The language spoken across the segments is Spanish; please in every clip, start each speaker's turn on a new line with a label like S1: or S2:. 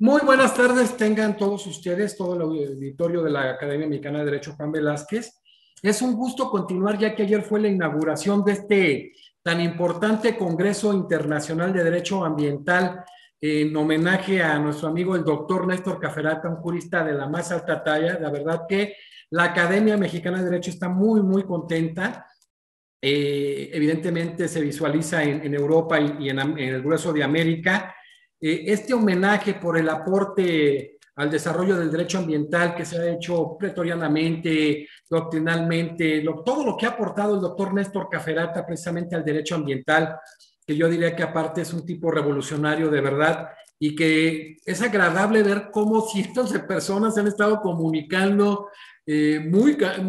S1: Muy buenas tardes, tengan todos ustedes, todo el auditorio de la Academia Mexicana de Derecho Juan Velázquez. Es un gusto continuar, ya que ayer fue la inauguración de este tan importante Congreso Internacional de Derecho Ambiental en homenaje a nuestro amigo el doctor Néstor Caferata, un jurista de la más alta talla. La verdad que la Academia Mexicana de Derecho está muy contenta. Evidentemente se visualiza en Europa y en el grueso de América. Este homenaje por el aporte al desarrollo del derecho ambiental que se ha hecho pretorianamente, doctrinalmente, todo lo que ha aportado el doctor Néstor Caferata precisamente al derecho ambiental, que yo diría que aparte es un tipo revolucionario de verdad, y que es agradable ver cómo cientos de personas han estado comunicando,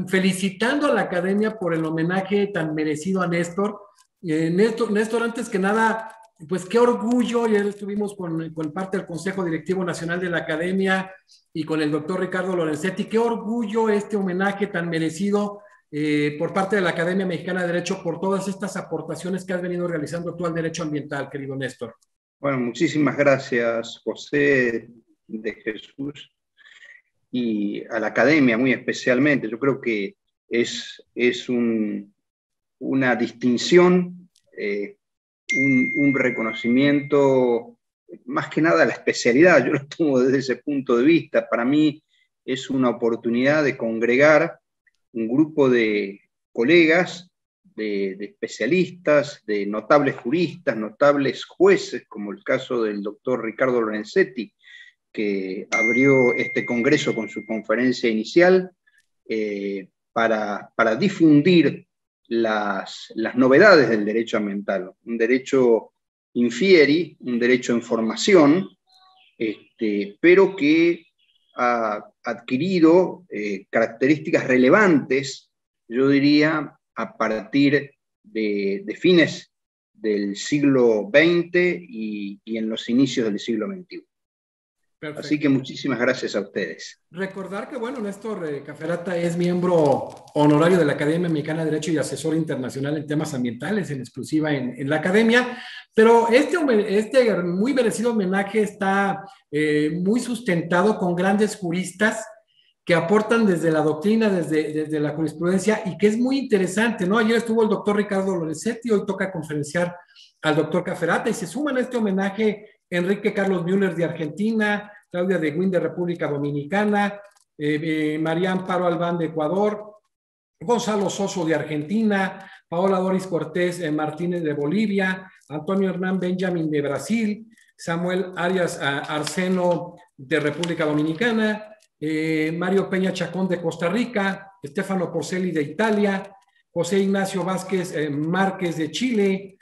S1: felicitando a la Academia por el homenaje tan merecido a Néstor. Néstor, antes que nada, pues qué orgullo. Ayer estuvimos con parte del Consejo Directivo Nacional de la Academia y con el doctor Ricardo Lorenzetti. Qué orgullo este homenaje tan merecido por parte de la Academia Mexicana de Derecho por todas estas aportaciones que has venido realizando tú al derecho ambiental, querido Néstor.
S2: Bueno, muchísimas gracias, José de Jesús, y a la Academia muy especialmente. Yo creo que es una distinción, un reconocimiento, más que nada a la especialidad. Yo lo tomo desde ese punto de vista. Para mí es una oportunidad de congregar un grupo de colegas, de especialistas, de notables juristas, notables jueces, como el caso del doctor Ricardo Lorenzetti, que abrió este congreso con su conferencia inicial, para difundir las novedades del derecho ambiental, un derecho infieri, un derecho en formación, pero que ha adquirido características relevantes, yo diría, a partir de fines del siglo XX y en los inicios del siglo XXI. Perfecto. Así que muchísimas gracias a ustedes.
S1: Recordar que, bueno, Néstor Caferata es miembro honorario de la Academia Mexicana de Derecho y asesor internacional en temas ambientales, en exclusiva en la Academia, pero este muy merecido homenaje está muy sustentado con grandes juristas que aportan desde la doctrina, desde la jurisprudencia, y que es muy interesante, ¿no? Ayer estuvo el doctor Ricardo Lorenzetti, hoy toca conferenciar al doctor Caferata, y se suman a este homenaje Enrique Carlos Müller de Argentina, Claudia de Guin de República Dominicana, María Amparo Albán de Ecuador, Gonzalo Soso de Argentina, Paola Doris Cortés Martínez de Bolivia, Antonio Hernán Benjamin de Brasil, Samuel Arias Arseno de República Dominicana, Mario Peña Chacón de Costa Rica, Stefano Porcelli de Italia, José Ignacio Vázquez Márquez de Chile,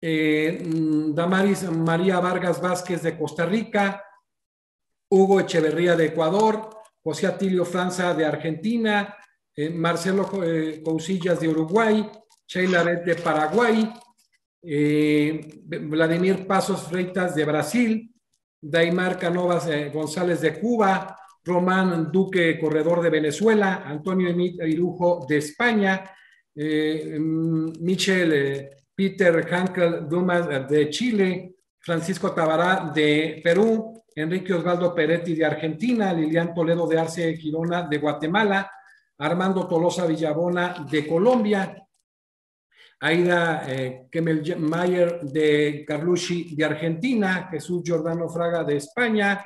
S1: Damaris María Vargas Vázquez de Costa Rica, Hugo Echeverría de Ecuador, José Atilio Franza de Argentina, Marcelo Cousillas de Uruguay, Sheila Bet de Paraguay, Vladimir Pasos Freitas de Brasil, Daimar Canovas González de Cuba, Román Duque Corredor de Venezuela, Antonio Irujo de España, Michel Peter Hankel Dumas de Chile, Francisco Tabará de Perú, Enrique Osvaldo Peretti de Argentina, Lilian Toledo de Arce Girona de Guatemala, Armando Tolosa Villabona de Colombia, Aida Kemmelmayer de Carlucci de Argentina, Jesús Giordano Fraga de España,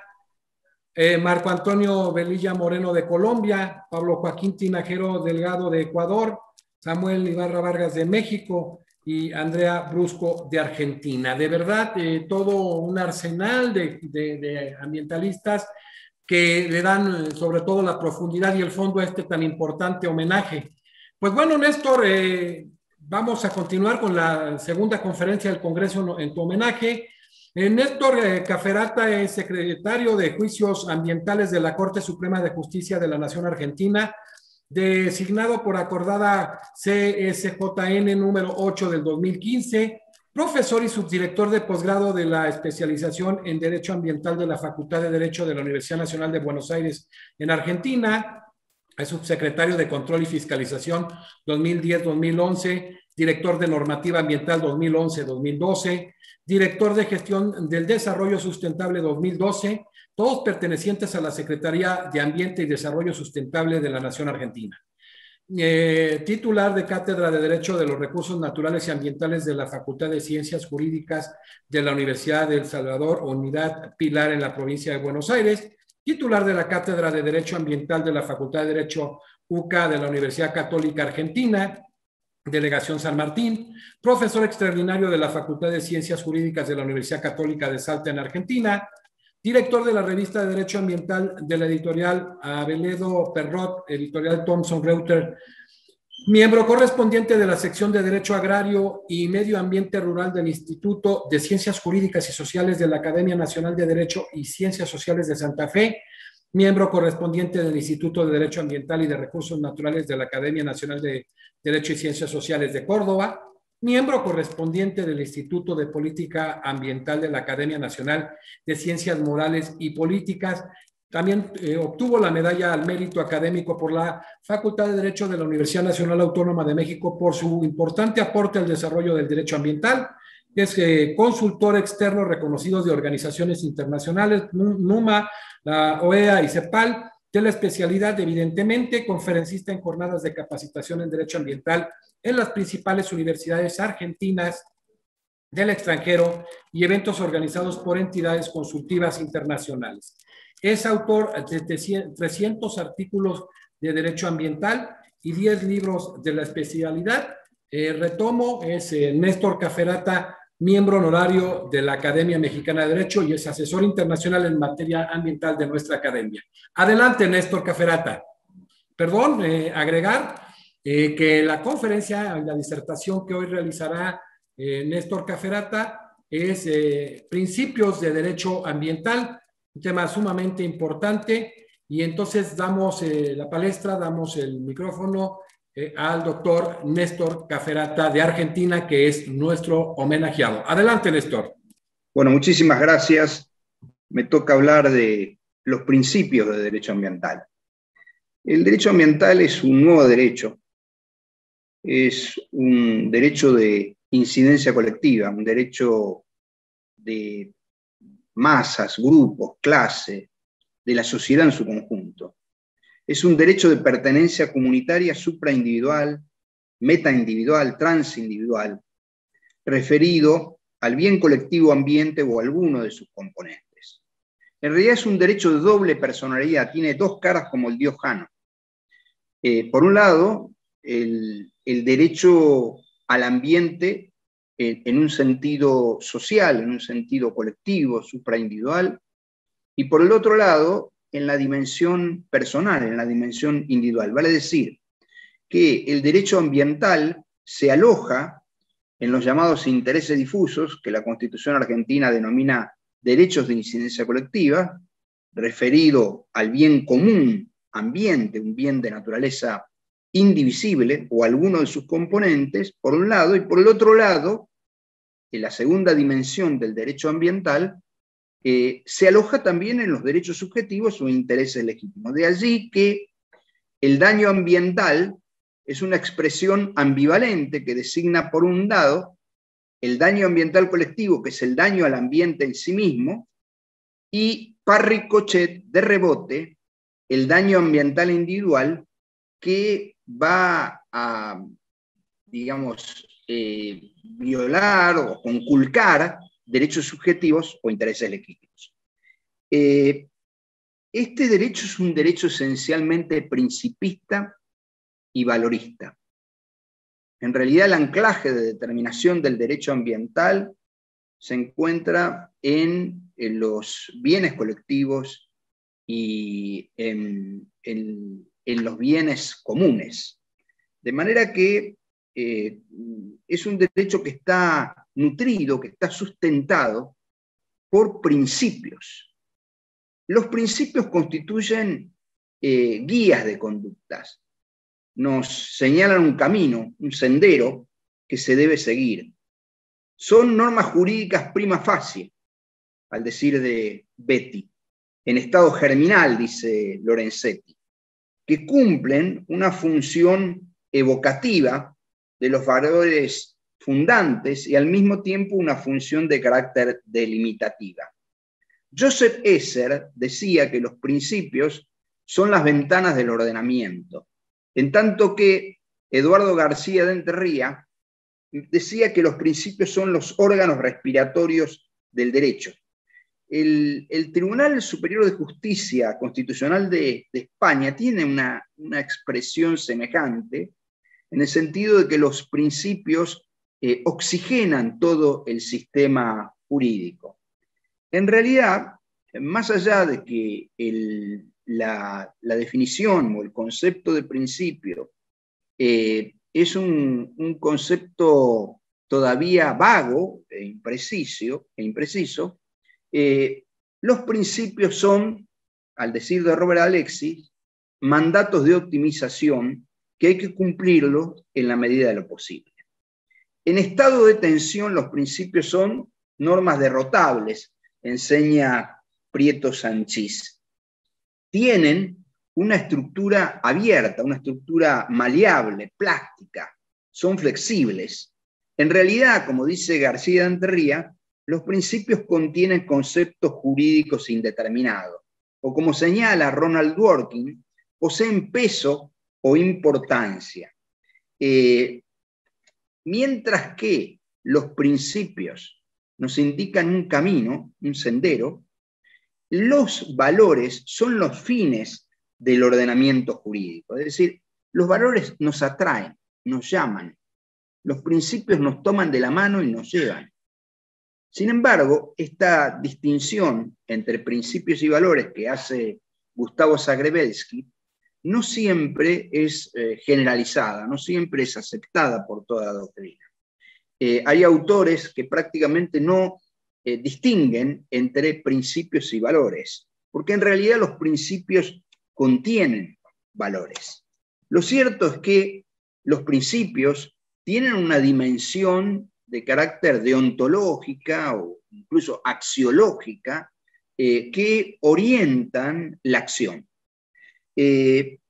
S1: Marco Antonio Velilla Moreno de Colombia, Pablo Joaquín Tinajero Delgado de Ecuador, Samuel Ibarra Vargas de México y Andrea Brusco de Argentina. De verdad, todo un arsenal de ambientalistas que le dan sobre todo la profundidad y el fondo a este tan importante homenaje. Pues bueno, Néstor, vamos a continuar con la segunda conferencia del Congreso en tu homenaje. Néstor Caferata es secretario de Juicios Ambientales de la Corte Suprema de Justicia de la Nación Argentina, designado por acordada CSJN número 8 del 2015, profesor y subdirector de posgrado de la especialización en Derecho Ambiental de la Facultad de Derecho de la Universidad Nacional de Buenos Aires en Argentina, es subsecretario de Control y Fiscalización 2010-2011, director de Normativa Ambiental 2011-2012, director de Gestión del Desarrollo Sustentable 2012, todos pertenecientes a la Secretaría de Ambiente y Desarrollo Sustentable de la Nación Argentina. Titular de Cátedra de Derecho de los Recursos Naturales y Ambientales de la Facultad de Ciencias Jurídicas de la Universidad de El Salvador, Unidad Pilar en la provincia de Buenos Aires, titular de la Cátedra de Derecho Ambiental de la Facultad de Derecho UCA de la Universidad Católica Argentina, Delegación San Martín, profesor extraordinario de la Facultad de Ciencias Jurídicas de la Universidad Católica de Salta en Argentina, director de la revista de Derecho Ambiental de la editorial Abeledo Perrot, editorial Thomson Reuters, miembro correspondiente de la sección de Derecho Agrario y Medio Ambiente Rural del Instituto de Ciencias Jurídicas y Sociales de la Academia Nacional de Derecho y Ciencias Sociales de Santa Fe, miembro correspondiente del Instituto de Derecho Ambiental y de Recursos Naturales de la Academia Nacional de Derecho y Ciencias Sociales de Córdoba, miembro correspondiente del Instituto de Política Ambiental de la Academia Nacional de Ciencias Morales y Políticas. También obtuvo la medalla al mérito académico por la Facultad de Derecho de la Universidad Nacional Autónoma de México por su importante aporte al desarrollo del derecho ambiental. Es consultor externo reconocido de organizaciones internacionales, NUMA, la OEA y CEPAL, de la especialidad, evidentemente, conferencista en jornadas de capacitación en derecho ambiental en las principales universidades argentinas del extranjero y eventos organizados por entidades consultivas internacionales. Es autor de 300 artículos de derecho ambiental y 10 libros de la especialidad. Retomo, es Néstor Caferata, miembro honorario de la Academia Mexicana de Derecho y es asesor internacional en materia ambiental de nuestra academia. Adelante, Néstor Caferata. Perdón, agregar que la conferencia y la disertación que hoy realizará Néstor Caferata es Principios de Derecho Ambiental, un tema sumamente importante, y entonces damos la palestra, damos el micrófono al doctor Néstor Caferata de Argentina, que es nuestro homenajeado. Adelante, Néstor.
S2: Bueno, muchísimas gracias. Me toca hablar de los principios de derecho ambiental. El derecho ambiental es un nuevo derecho, es un derecho de incidencia colectiva, un derecho de masas, grupos, clase, de la sociedad en su conjunto. Es un derecho de pertenencia comunitaria supraindividual, metaindividual, transindividual, referido al bien colectivo ambiente o alguno de sus componentes. En realidad es un derecho de doble personalidad, tiene dos caras como el dios Jano. Por un lado, el derecho al ambiente en un sentido social, en un sentido colectivo, supraindividual, y por el otro lado, en la dimensión personal, en la dimensión individual. Vale decir que el derecho ambiental se aloja en los llamados intereses difusos, que la Constitución argentina denomina derechos de incidencia colectiva, referido al bien común ambiente, un bien de naturaleza indivisible, o alguno de sus componentes, por un lado, y por el otro lado, en la segunda dimensión del derecho ambiental, se aloja también en los derechos subjetivos o intereses legítimos. De allí que el daño ambiental es una expresión ambivalente que designa, por un lado, el daño ambiental colectivo, que es el daño al ambiente en sí mismo, y par ricochet, de rebote, el daño ambiental individual, que va a, digamos, violar o conculcar derechos subjetivos o intereses legítimos. Este derecho es un derecho esencialmente principista y valorista. En realidad, el anclaje de determinación del derecho ambiental se encuentra en los bienes colectivos y en los bienes comunes. De manera que es un derecho que está nutrido, que está sustentado por principios. Los principios constituyen guías de conductas, nos señalan un camino, un sendero que se debe seguir. Son normas jurídicas prima facie, al decir de Betty, en estado germinal, dice Lorenzetti, que cumplen una función evocativa de los valores fundantes y al mismo tiempo una función de carácter delimitativa. Joseph Esser decía que los principios son las ventanas del ordenamiento, en tanto que Eduardo García de Enterría decía que los principios son los órganos respiratorios del derecho. El Tribunal Superior de Justicia Constitucional de España tiene una expresión semejante, en el sentido de que los principios oxigenan todo el sistema jurídico. En realidad, más allá de que la definición o el concepto de principio es un concepto todavía vago e impreciso, los principios son, al decir de Robert Alexis, mandatos de optimización que hay que cumplirlos en la medida de lo posible. En estado de tensión, los principios son normas derrotables, enseña Prieto Sanchís. Tienen una estructura abierta, una estructura maleable, plástica, son flexibles. En realidad, como dice García de Enterría, los principios contienen conceptos jurídicos indeterminados, o como señala Ronald Dworkin, poseen peso o importancia. Mientras que los principios nos indican un camino, un sendero, los valores son los fines del ordenamiento jurídico. Es decir, los valores nos atraen, nos llaman. Los principios nos toman de la mano y nos llevan. Sin embargo, esta distinción entre principios y valores que hace Gustavo Zagrebelsky no siempre es generalizada, no siempre es aceptada por toda la doctrina. Hay autores que prácticamente no distinguen entre principios y valores, porque en realidad los principios contienen valores. Lo cierto es que los principios tienen una dimensión de carácter deontológica o incluso axiológica que orientan la acción. Tienen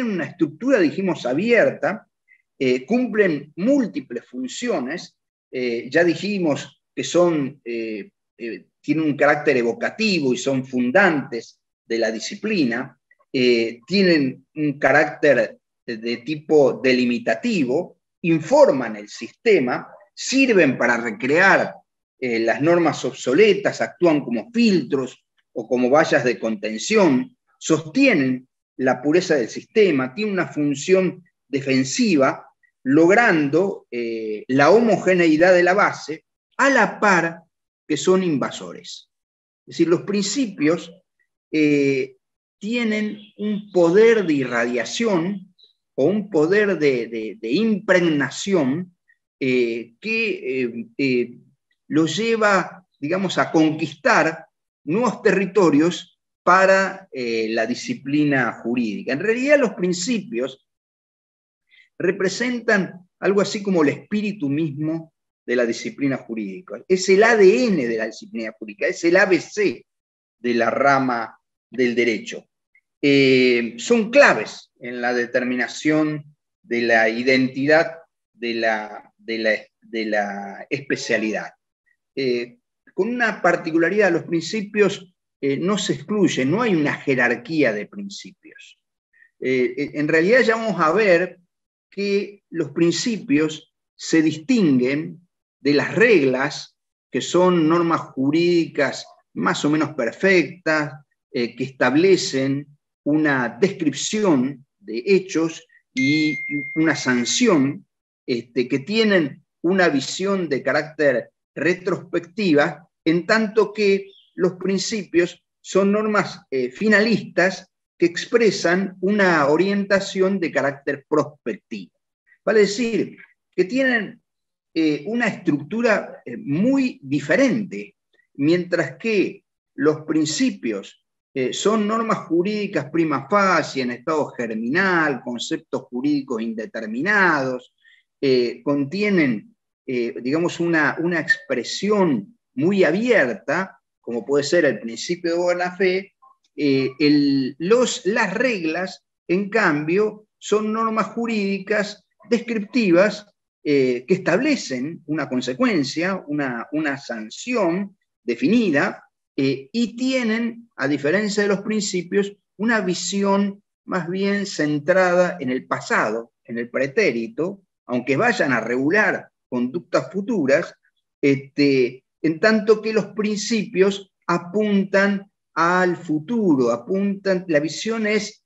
S2: una estructura, dijimos, abierta, cumplen múltiples funciones, ya dijimos que tienen un carácter evocativo y son fundantes de la disciplina, tienen un carácter de tipo delimitativo, informan el sistema, sirven para recrear las normas obsoletas, actúan como filtros o como vallas de contención, sostienen la pureza del sistema, tienen una función defensiva, logrando la homogeneidad de la base a la par que son invasores. Es decir, los principios tienen un poder de irradiación o un poder de impregnación que los lleva, digamos, a conquistar nuevos territorios para la disciplina jurídica. En realidad, los principios representan algo así como el espíritu mismo de la disciplina jurídica. Es el ADN de la disciplina jurídica, es el ABC de la rama del derecho. Son claves en la determinación de la identidad de la especialidad. Con una particularidad, los principios no se excluyen, no hay una jerarquía de principios. En realidad ya vamos a ver que los principios se distinguen de las reglas, que son normas jurídicas más o menos perfectas, que establecen una descripción de hechos y una sanción, que tienen una visión de carácter retrospectiva, en tanto que los principios son normas finalistas que expresan una orientación de carácter prospectivo. Vale decir, que tienen una estructura muy diferente, mientras que los principios son normas jurídicas prima facie, en estado germinal, conceptos jurídicos indeterminados, contienen, digamos, una expresión muy abierta, como puede ser el principio de buena fe. Las reglas, en cambio, son normas jurídicas descriptivas que establecen una consecuencia, una sanción definida, y tienen, a diferencia de los principios, una visión más bien centrada en el pasado, en el pretérito, aunque vayan a regular conductas futuras, en tanto que los principios apuntan al futuro, la visión es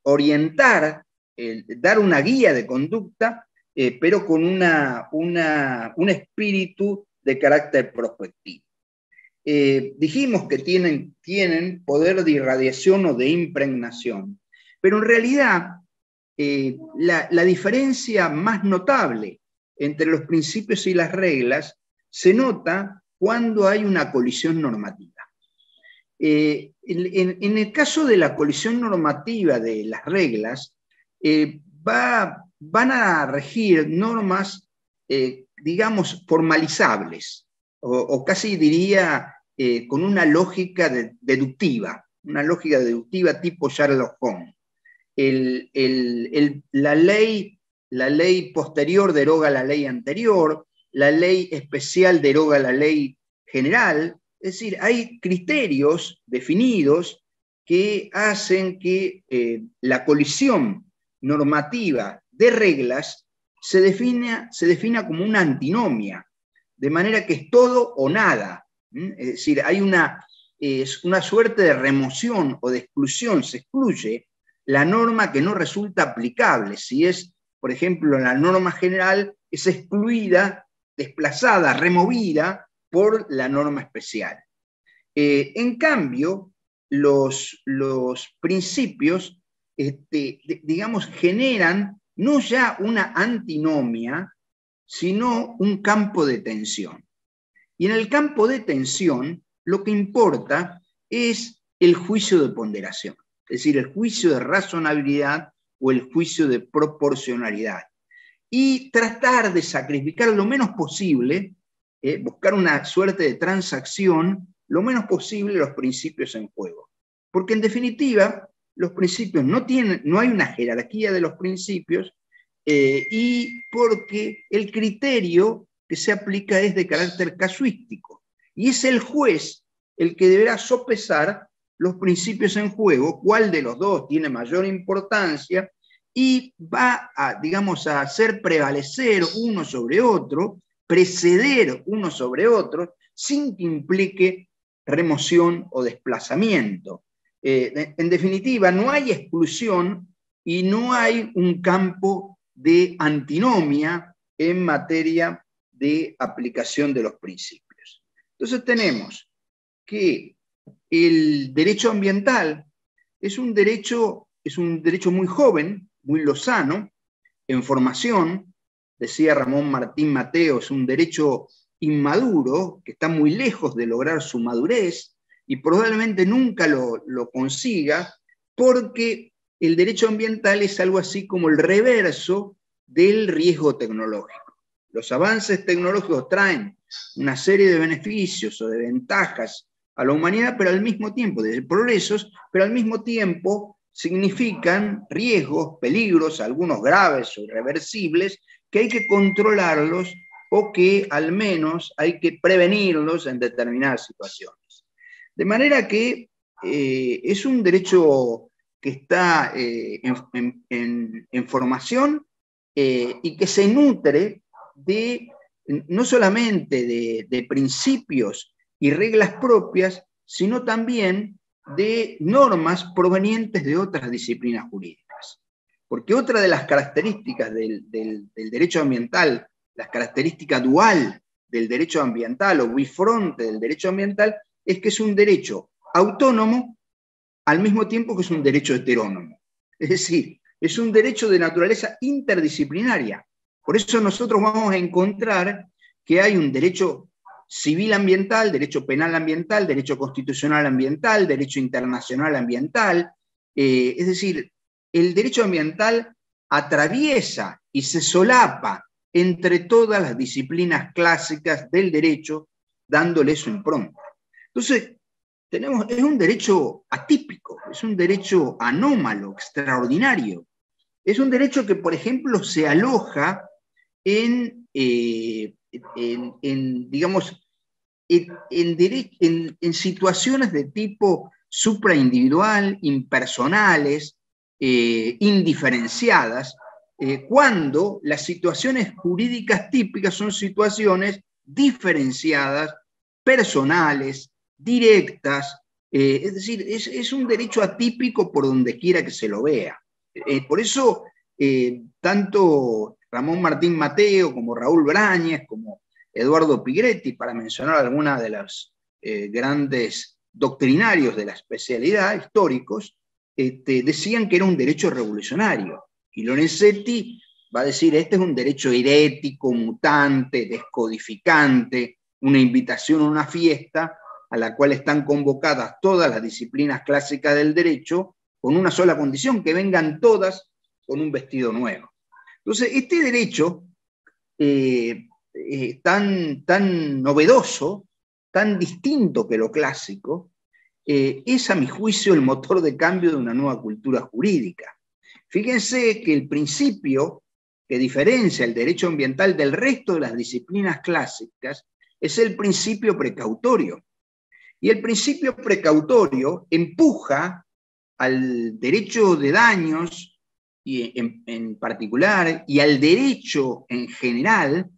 S2: orientar, dar una guía de conducta, pero con un espíritu de carácter prospectivo. Dijimos que tienen poder de irradiación o de impregnación, pero en realidad la diferencia más notable entre los principios y las reglas se nota cuando hay una colisión normativa. En el caso de la colisión normativa de las reglas, van a regir normas, digamos, formalizables, o casi diría con una lógica deductiva tipo Sherlock Holmes. La ley posterior deroga la ley anterior, la ley especial deroga la ley general. Es decir, hay criterios definidos que hacen que la colisión normativa de reglas se defina como una antinomia, de manera que es todo o nada. Es decir, hay una suerte de remoción o de exclusión, se excluye la norma que no resulta aplicable. Si es, por ejemplo, la norma general, es excluida, desplazada, removida por la norma especial. En cambio, los principios, digamos, generan no ya una antinomia, sino un campo de tensión. Y en el campo de tensión, lo que importa es el juicio de ponderación, es decir, el juicio de razonabilidad o el juicio de proporcionalidad. Y tratar de sacrificar lo menos posible, buscar una suerte de transacción, lo menos posible los principios en juego. Porque en definitiva, los principios no hay una jerarquía de los principios, y porque el criterio que se aplica es de carácter casuístico. Y es el juez el que deberá sopesar los principios en juego, cuál de los dos tiene mayor importancia, y va a, digamos, a hacer prevalecer uno sobre otro, preceder uno sobre otro, sin que implique remoción o desplazamiento. En definitiva, no hay exclusión y no hay un campo de antinomia en materia de aplicación de los principios. Entonces tenemos que el derecho ambiental es un derecho muy joven, muy lozano, en formación. Decía Ramón Martín Mateo, es un derecho inmaduro, que está muy lejos de lograr su madurez y probablemente nunca lo consiga, porque el derecho ambiental es algo así como el reverso del riesgo tecnológico. Los avances tecnológicos traen una serie de beneficios o de ventajas a la humanidad, pero al mismo tiempo, de progresos, pero al mismo tiempo significan riesgos, peligros, algunos graves o irreversibles, que hay que controlarlos o que al menos hay que prevenirlos en determinadas situaciones. De manera que es un derecho que está en formación, y que se nutre no solamente de principios y reglas propias, sino también de normas provenientes de otras disciplinas jurídicas. Porque otra de las características del derecho ambiental, la característica dual del derecho ambiental o bifronte del derecho ambiental, es que es un derecho autónomo al mismo tiempo que es un derecho heterónomo. Es decir, es un derecho de naturaleza interdisciplinaria. Por eso nosotros vamos a encontrar que hay un derecho civil ambiental, derecho penal ambiental, derecho constitucional ambiental, derecho internacional ambiental. Es decir, el derecho ambiental atraviesa y se solapa entre todas las disciplinas clásicas del derecho, dándole su impronta. Entonces, es un derecho atípico, es un derecho anómalo, extraordinario. Es un derecho que, por ejemplo, se aloja digamos, en situaciones de tipo supraindividual, impersonales, indiferenciadas, cuando las situaciones jurídicas típicas son situaciones diferenciadas, personales, directas, es decir, es un derecho atípico por donde quiera que se lo vea. Por eso, tanto Ramón Martín Mateo como Raúl Brañez, como Eduardo Pigretti, para mencionar algunas de los grandes doctrinarios de la especialidad, históricos, decían que era un derecho revolucionario. Y Lorenzetti va a decir, este es un derecho herético, mutante, descodificante, una invitación a una fiesta a la cual están convocadas todas las disciplinas clásicas del derecho, con una sola condición, que vengan todas con un vestido nuevo. Entonces, este derecho tan novedoso, tan distinto que lo clásico, es a mi juicio el motor de cambio de una nueva cultura jurídica. Fíjense que el principio que diferencia el derecho ambiental del resto de las disciplinas clásicas es el principio precautorio. Y el principio precautorio empuja al derecho de daños y en particular y al derecho en general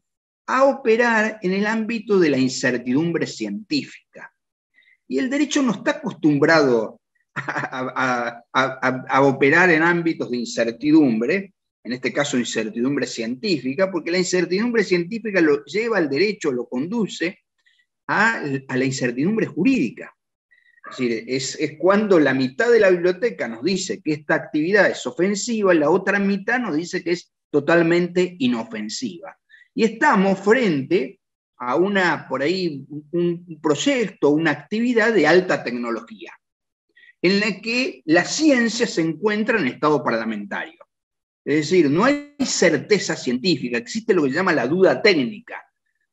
S2: a operar en el ámbito de la incertidumbre científica. Y el derecho no está acostumbrado a operar en ámbitos de incertidumbre, en este caso incertidumbre científica, porque la incertidumbre científica lo lleva al derecho, lo conduce a la incertidumbre jurídica. Es decir, es cuando la mitad de la biblioteca nos dice que esta actividad es ofensiva y la otra mitad nos dice que es totalmente inofensiva. Y estamos frente a por ahí, un proyecto, una actividad de alta tecnología, en la que la ciencia se encuentra en estado parlamentario. Es decir, no hay certeza científica, existe lo que se llama la duda técnica.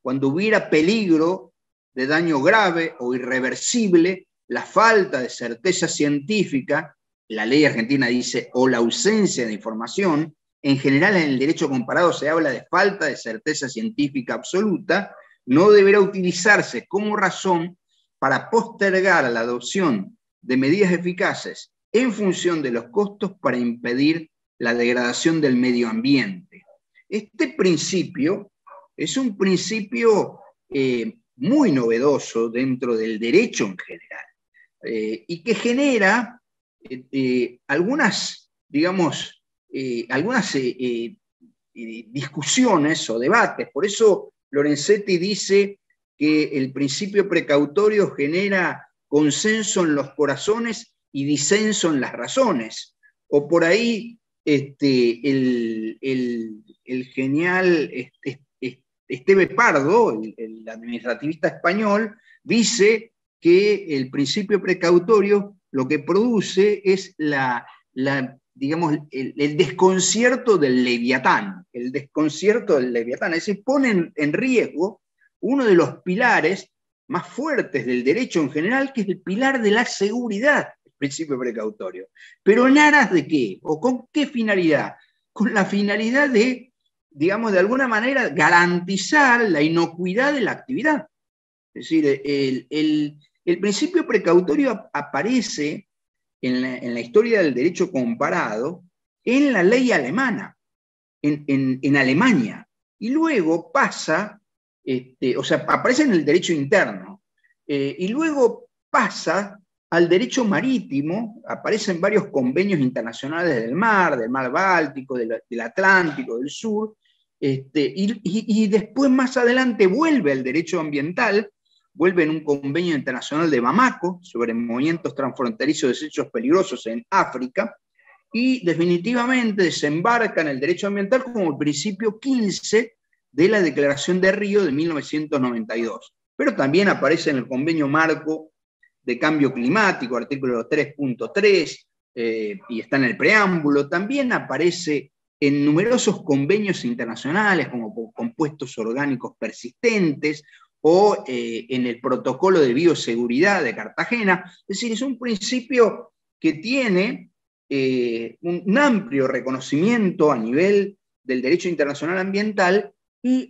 S2: Cuando hubiera peligro de daño grave o irreversible, la falta de certeza científica, la ley argentina dice, o la ausencia de información, en general en el derecho comparado se habla de falta de certeza científica absoluta, no deberá utilizarse como razón para postergar la adopción de medidas eficaces en función de los costos para impedir la degradación del medio ambiente. Este principio es un principio muy novedoso dentro del derecho en general, y que genera algunas, digamos, discusiones o debates. Por eso Lorenzetti dice que el principio precautorio genera consenso en los corazones y disenso en las razones. O por ahí el genial Esteve Pardo, el administrativista español, dice que el principio precautorio lo que produce es digamos, el desconcierto del Leviatán, es decir, pone en riesgo uno de los pilares más fuertes del derecho en general, que es el pilar de la seguridad, el principio precautorio. ¿Pero en aras de qué? ¿O con qué finalidad? Con la finalidad de, digamos, de alguna manera garantizar la inocuidad de la actividad. Es decir, el principio precautorio aparece en la historia del derecho comparado en la ley alemana, en Alemania, y luego pasa, o sea, aparece en el derecho interno, y luego pasa al derecho marítimo, aparecen varios convenios internacionales del mar Báltico, del Atlántico, del Sur, y después más adelante vuelve al derecho ambiental, vuelve en un convenio internacional de Bamako sobre movimientos transfronterizos de desechos peligrosos en África, y definitivamente desembarca en el derecho ambiental como el principio 15 de la Declaración de Río de 1992. Pero también aparece en el Convenio Marco de Cambio Climático, artículo 3.3, y está en el preámbulo. También aparece en numerosos convenios internacionales, como compuestos orgánicos persistentes, o en el protocolo de bioseguridad de Cartagena. Es decir, es un principio que tiene un amplio reconocimiento a nivel del derecho internacional ambiental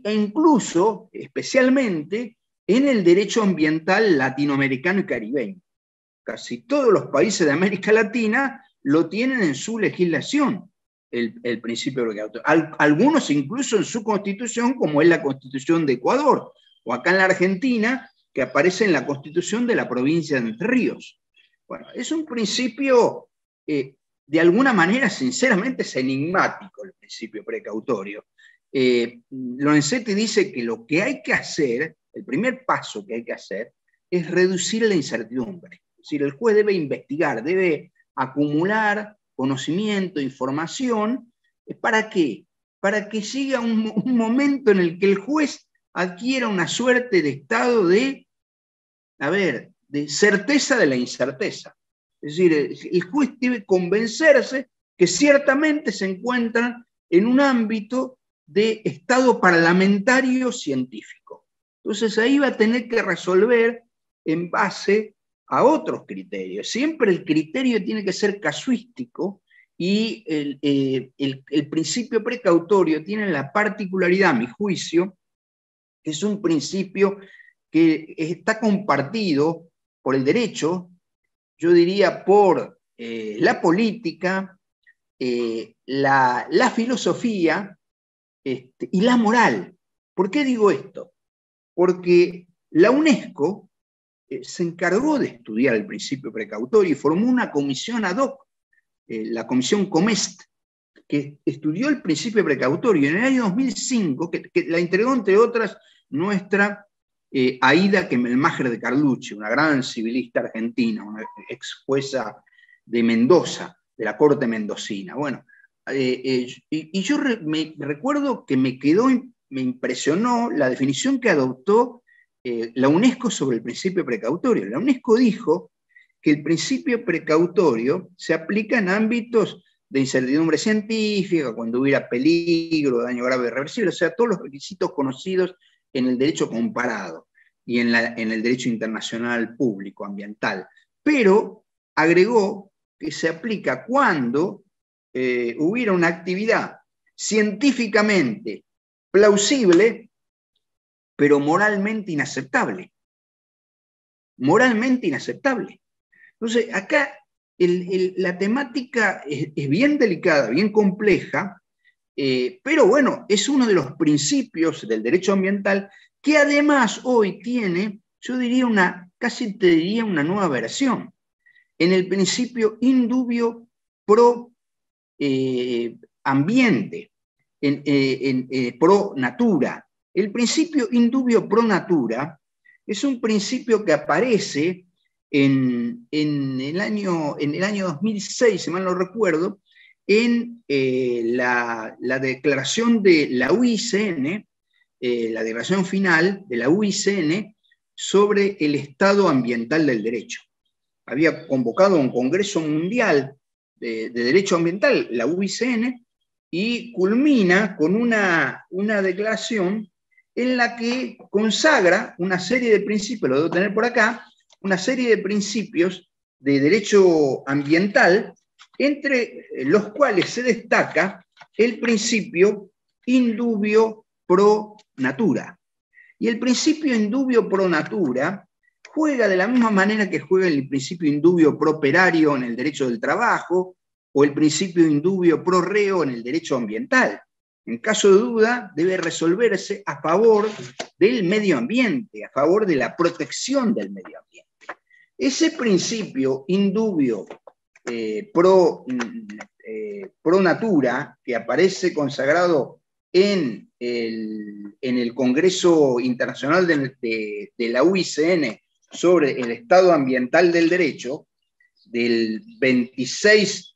S2: e incluso, especialmente, en el derecho ambiental latinoamericano y caribeño. Casi todos los países de América Latina lo tienen en su legislación, el principio precautorio. Algunos incluso en su constitución, como es la Constitución de Ecuador, o acá en la Argentina, que aparece en la Constitución de la provincia de Entre Ríos. Bueno, es un principio, de alguna manera, sinceramente, es enigmático el principio precautorio. Lorenzetti dice que lo que hay que hacer, el primer paso que hay que hacer, es reducir la incertidumbre. Es decir, el juez debe investigar, debe acumular conocimiento, información. ¿Para qué? Para que llegue un momento en el que el juez adquiera una suerte de estado de certeza de la incerteza. Es decir, el juez debe convencerse que ciertamente se encuentran en un ámbito de estado parlamentario científico. Entonces ahí va a tener que resolver en base a otros criterios. Siempre el criterio tiene que ser casuístico y el principio precautorio tiene la particularidad, a mi juicio, que es un principio que está compartido por el derecho, yo diría por la política, la filosofía y la moral. ¿Por qué digo esto? Porque la UNESCO se encargó de estudiar el principio precautorio y formó una comisión ad hoc, la comisión COMEST, que estudió el principio precautorio en el año 2005, que la entregó, entre otras, nuestra Aida Kemelmacher de Carlucci, una gran civilista argentina, una ex jueza de Mendoza, de la Corte Mendocina. Bueno, y yo me recuerdo que me impresionó la definición que adoptó la UNESCO sobre el principio precautorio. La UNESCO dijo que el principio precautorio se aplica en ámbitos de incertidumbre científica, cuando hubiera peligro, daño grave irreversible, o sea, todos los requisitos conocidos en el derecho comparado y en el derecho internacional público, ambiental. Pero agregó que se aplica cuando hubiera una actividad científicamente plausible, pero moralmente inaceptable. Moralmente inaceptable. Entonces, acá la temática es bien delicada, bien compleja, pero bueno, es uno de los principios del derecho ambiental que además hoy tiene, yo diría casi te diría una nueva versión, en el principio in dubio pro ambiente, pro natura. El principio in dubio pro natura es un principio que aparece en el año 2006, si mal no recuerdo, en la declaración de la UICN, la declaración final de la UICN sobre el estado ambiental del derecho. Había convocado un Congreso Mundial de Derecho Ambiental, la UICN, y culmina con una declaración en la que consagra una serie de principios, lo debo tener por acá, una serie de principios de derecho ambiental, entre los cuales se destaca el principio in dubio pro natura. Y el principio in dubio pro natura juega de la misma manera que juega el principio in dubio pro operario en el derecho del trabajo o el principio in dubio pro reo en el derecho ambiental. En caso de duda, debe resolverse a favor del medio ambiente, a favor de la protección del medio ambiente. Ese principio in dubio pro natura, que aparece consagrado en el Congreso Internacional de la UICN sobre el estado ambiental del derecho, del 26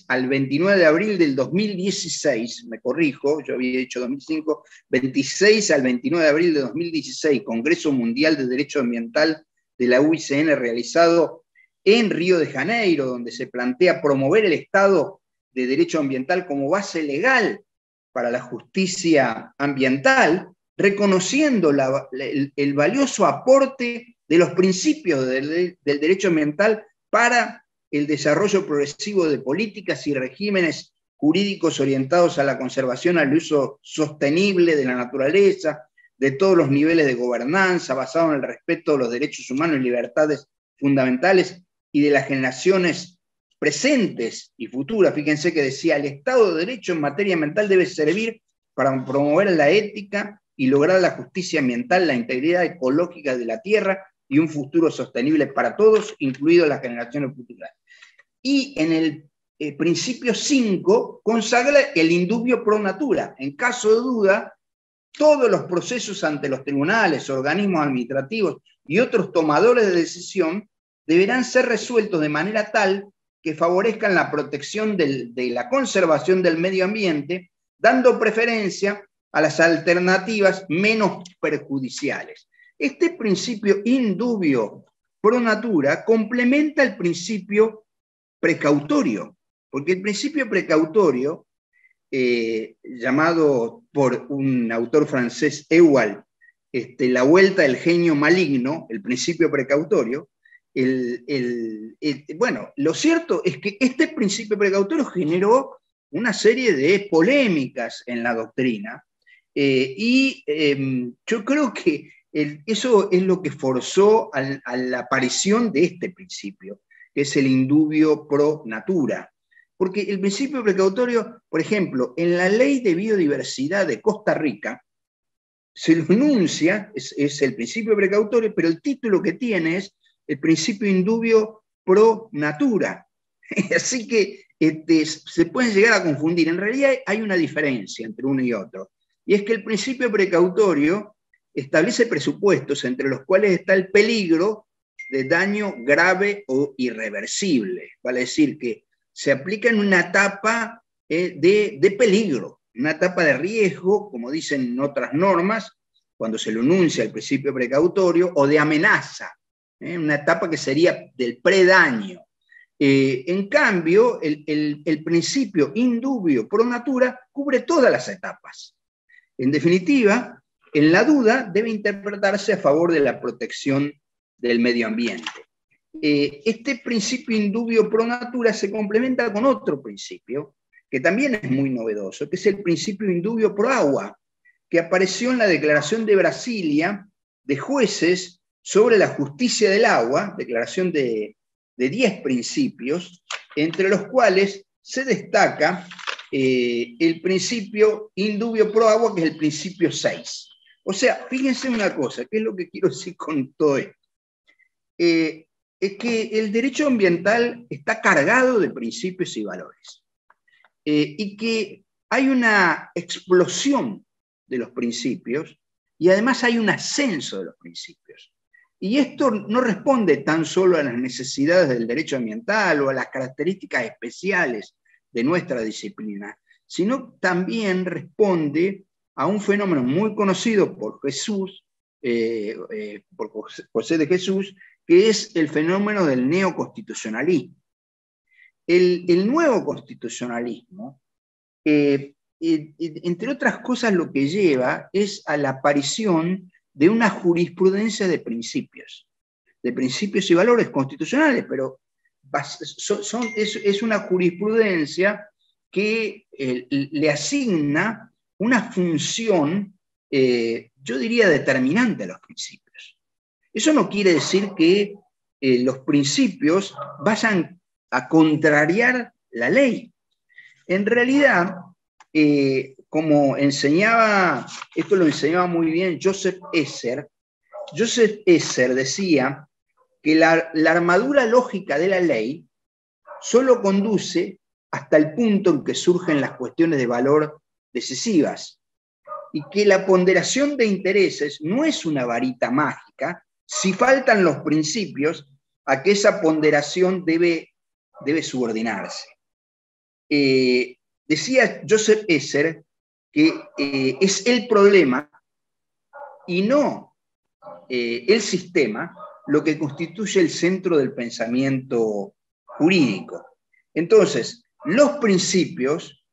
S2: al 29 de abril del 2016, me corrijo, yo había dicho 2005, 26 al 29 de abril de 2016, Congreso Mundial de Derecho Ambiental de la UICN realizado en Río de Janeiro, donde se plantea promover el Estado de Derecho Ambiental como base legal para la justicia ambiental, reconociendo el valioso aporte de los principios del derecho ambiental para el desarrollo progresivo de políticas y regímenes jurídicos orientados a la conservación, al uso sostenible de la naturaleza, de todos los niveles de gobernanza, basado en el respeto de los derechos humanos y libertades fundamentales y de las generaciones presentes y futuras. Fíjense que decía, el Estado de Derecho en materia ambiental debe servir para promover la ética y lograr la justicia ambiental, la integridad ecológica de la tierra y un futuro sostenible para todos, incluidas las generaciones futuras. Y en el principio 5 consagra el indubio pro natura. En caso de duda, todos los procesos ante los tribunales, organismos administrativos y otros tomadores de decisión deberán ser resueltos de manera tal que favorezcan la protección de la conservación del medio ambiente, dando preferencia a las alternativas menos perjudiciales. Este principio indubio pro natura complementa el principio precautorio, porque el principio precautorio, llamado por un autor francés, Ewald, la vuelta del genio maligno, el principio precautorio, bueno, lo cierto es que este principio precautorio generó una serie de polémicas en la doctrina, y yo creo que eso es lo que forzó a la aparición de este principio, que es el indubio pro natura. Porque el principio precautorio, por ejemplo, en la Ley de Biodiversidad de Costa Rica, se lo enuncia, es el principio precautorio, pero el título que tiene es el principio indubio pro natura. Así que se pueden llegar a confundir. En realidad hay una diferencia entre uno y otro. Y es que el principio precautorio establece presupuestos entre los cuales está el peligro de daño grave o irreversible. Vale decir que se aplica en una etapa de peligro, una etapa de riesgo, como dicen otras normas, cuando se lo enuncia el principio precautorio, o de amenaza, una etapa que sería del predaño. En cambio, el principio indubio pro natura cubre todas las etapas. En definitiva, en la duda debe interpretarse a favor de la protección del medio ambiente. Este principio indubio pro natura se complementa con otro principio, que también es muy novedoso, que es el principio indubio pro agua, que apareció en la Declaración de Brasilia de jueces sobre la justicia del agua, declaración de 10 principios, entre los cuales se destaca el principio indubio pro agua, que es el principio 6. O sea, fíjense una cosa, ¿qué es lo que quiero decir con todo esto? Es que el derecho ambiental está cargado de principios y valores, y que hay una explosión de los principios y además hay un ascenso de los principios. Y esto no responde tan solo a las necesidades del derecho ambiental o a las características especiales de nuestra disciplina, sino también responde a un fenómeno muy conocido por Jesús, por José de Jesús, que es el fenómeno del neoconstitucionalismo. El nuevo constitucionalismo, entre otras cosas, lo que lleva es a la aparición de una jurisprudencia de principios y valores constitucionales, pero es una jurisprudencia que le asigna una función, yo diría, determinante a los principios. Eso no quiere decir que los principios vayan a contrariar la ley. En realidad, como enseñaba, esto lo enseñaba muy bien Joseph Esser decía que la armadura lógica de la ley solo conduce hasta el punto en que surgen las cuestiones de valor decisivas, y que la ponderación de intereses no es una varita mágica si faltan los principios a que esa ponderación debe subordinarse. Decía Joseph Esser que es el problema y no el sistema lo que constituye el centro del pensamiento jurídico. Entonces, los principios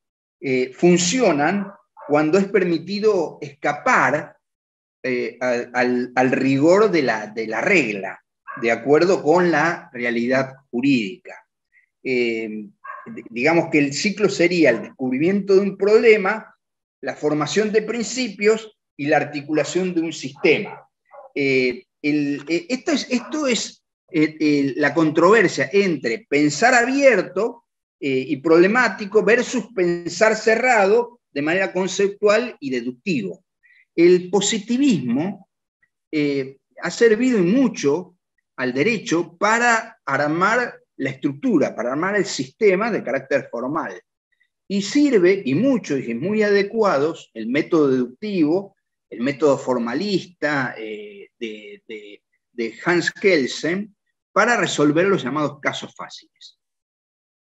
S2: funcionan cuando es permitido escapar al rigor de la regla, de acuerdo con la realidad jurídica. digamos que el ciclo sería el descubrimiento de un problema, la formación de principios y la articulación de un sistema. Esto es la controversia entre pensar abierto y problemático versus pensar cerrado de manera conceptual y deductivo. El positivismo ha servido y mucho al derecho para armar la estructura, para armar el sistema de carácter formal. Y sirve, y mucho, y muy adecuados, el método deductivo, el método formalista de Hans Kelsen, para resolver los llamados casos fáciles.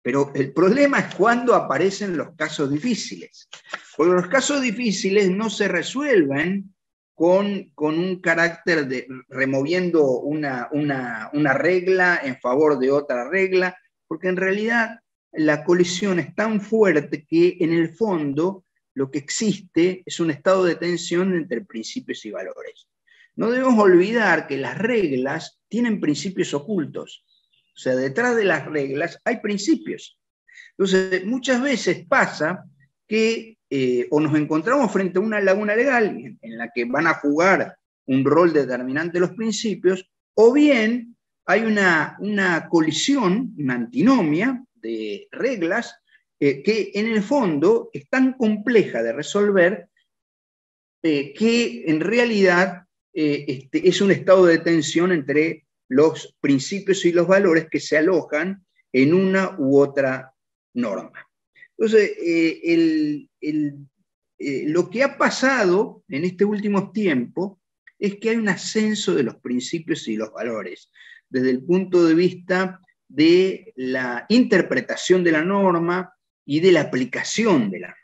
S2: Pero el problema es cuando aparecen los casos difíciles. Porque los casos difíciles no se resuelven con un carácter de removiendo una regla en favor de otra regla, porque en realidad la colisión es tan fuerte que en el fondo lo que existe es un estado de tensión entre principios y valores. No debemos olvidar que las reglas tienen principios ocultos. O sea, detrás de las reglas hay principios. Entonces, muchas veces pasa que o nos encontramos frente a una laguna legal en la que van a jugar un rol determinante los principios, o bien hay una colisión, una antinomia de reglas que en el fondo es tan compleja de resolver que en realidad es un estado de tensión entre los principios y los valores que se alojan en una u otra norma. Entonces, lo que ha pasado en este último tiempo es que hay un ascenso de los principios y los valores, desde el punto de vista de la interpretación de la norma y de la aplicación de la norma.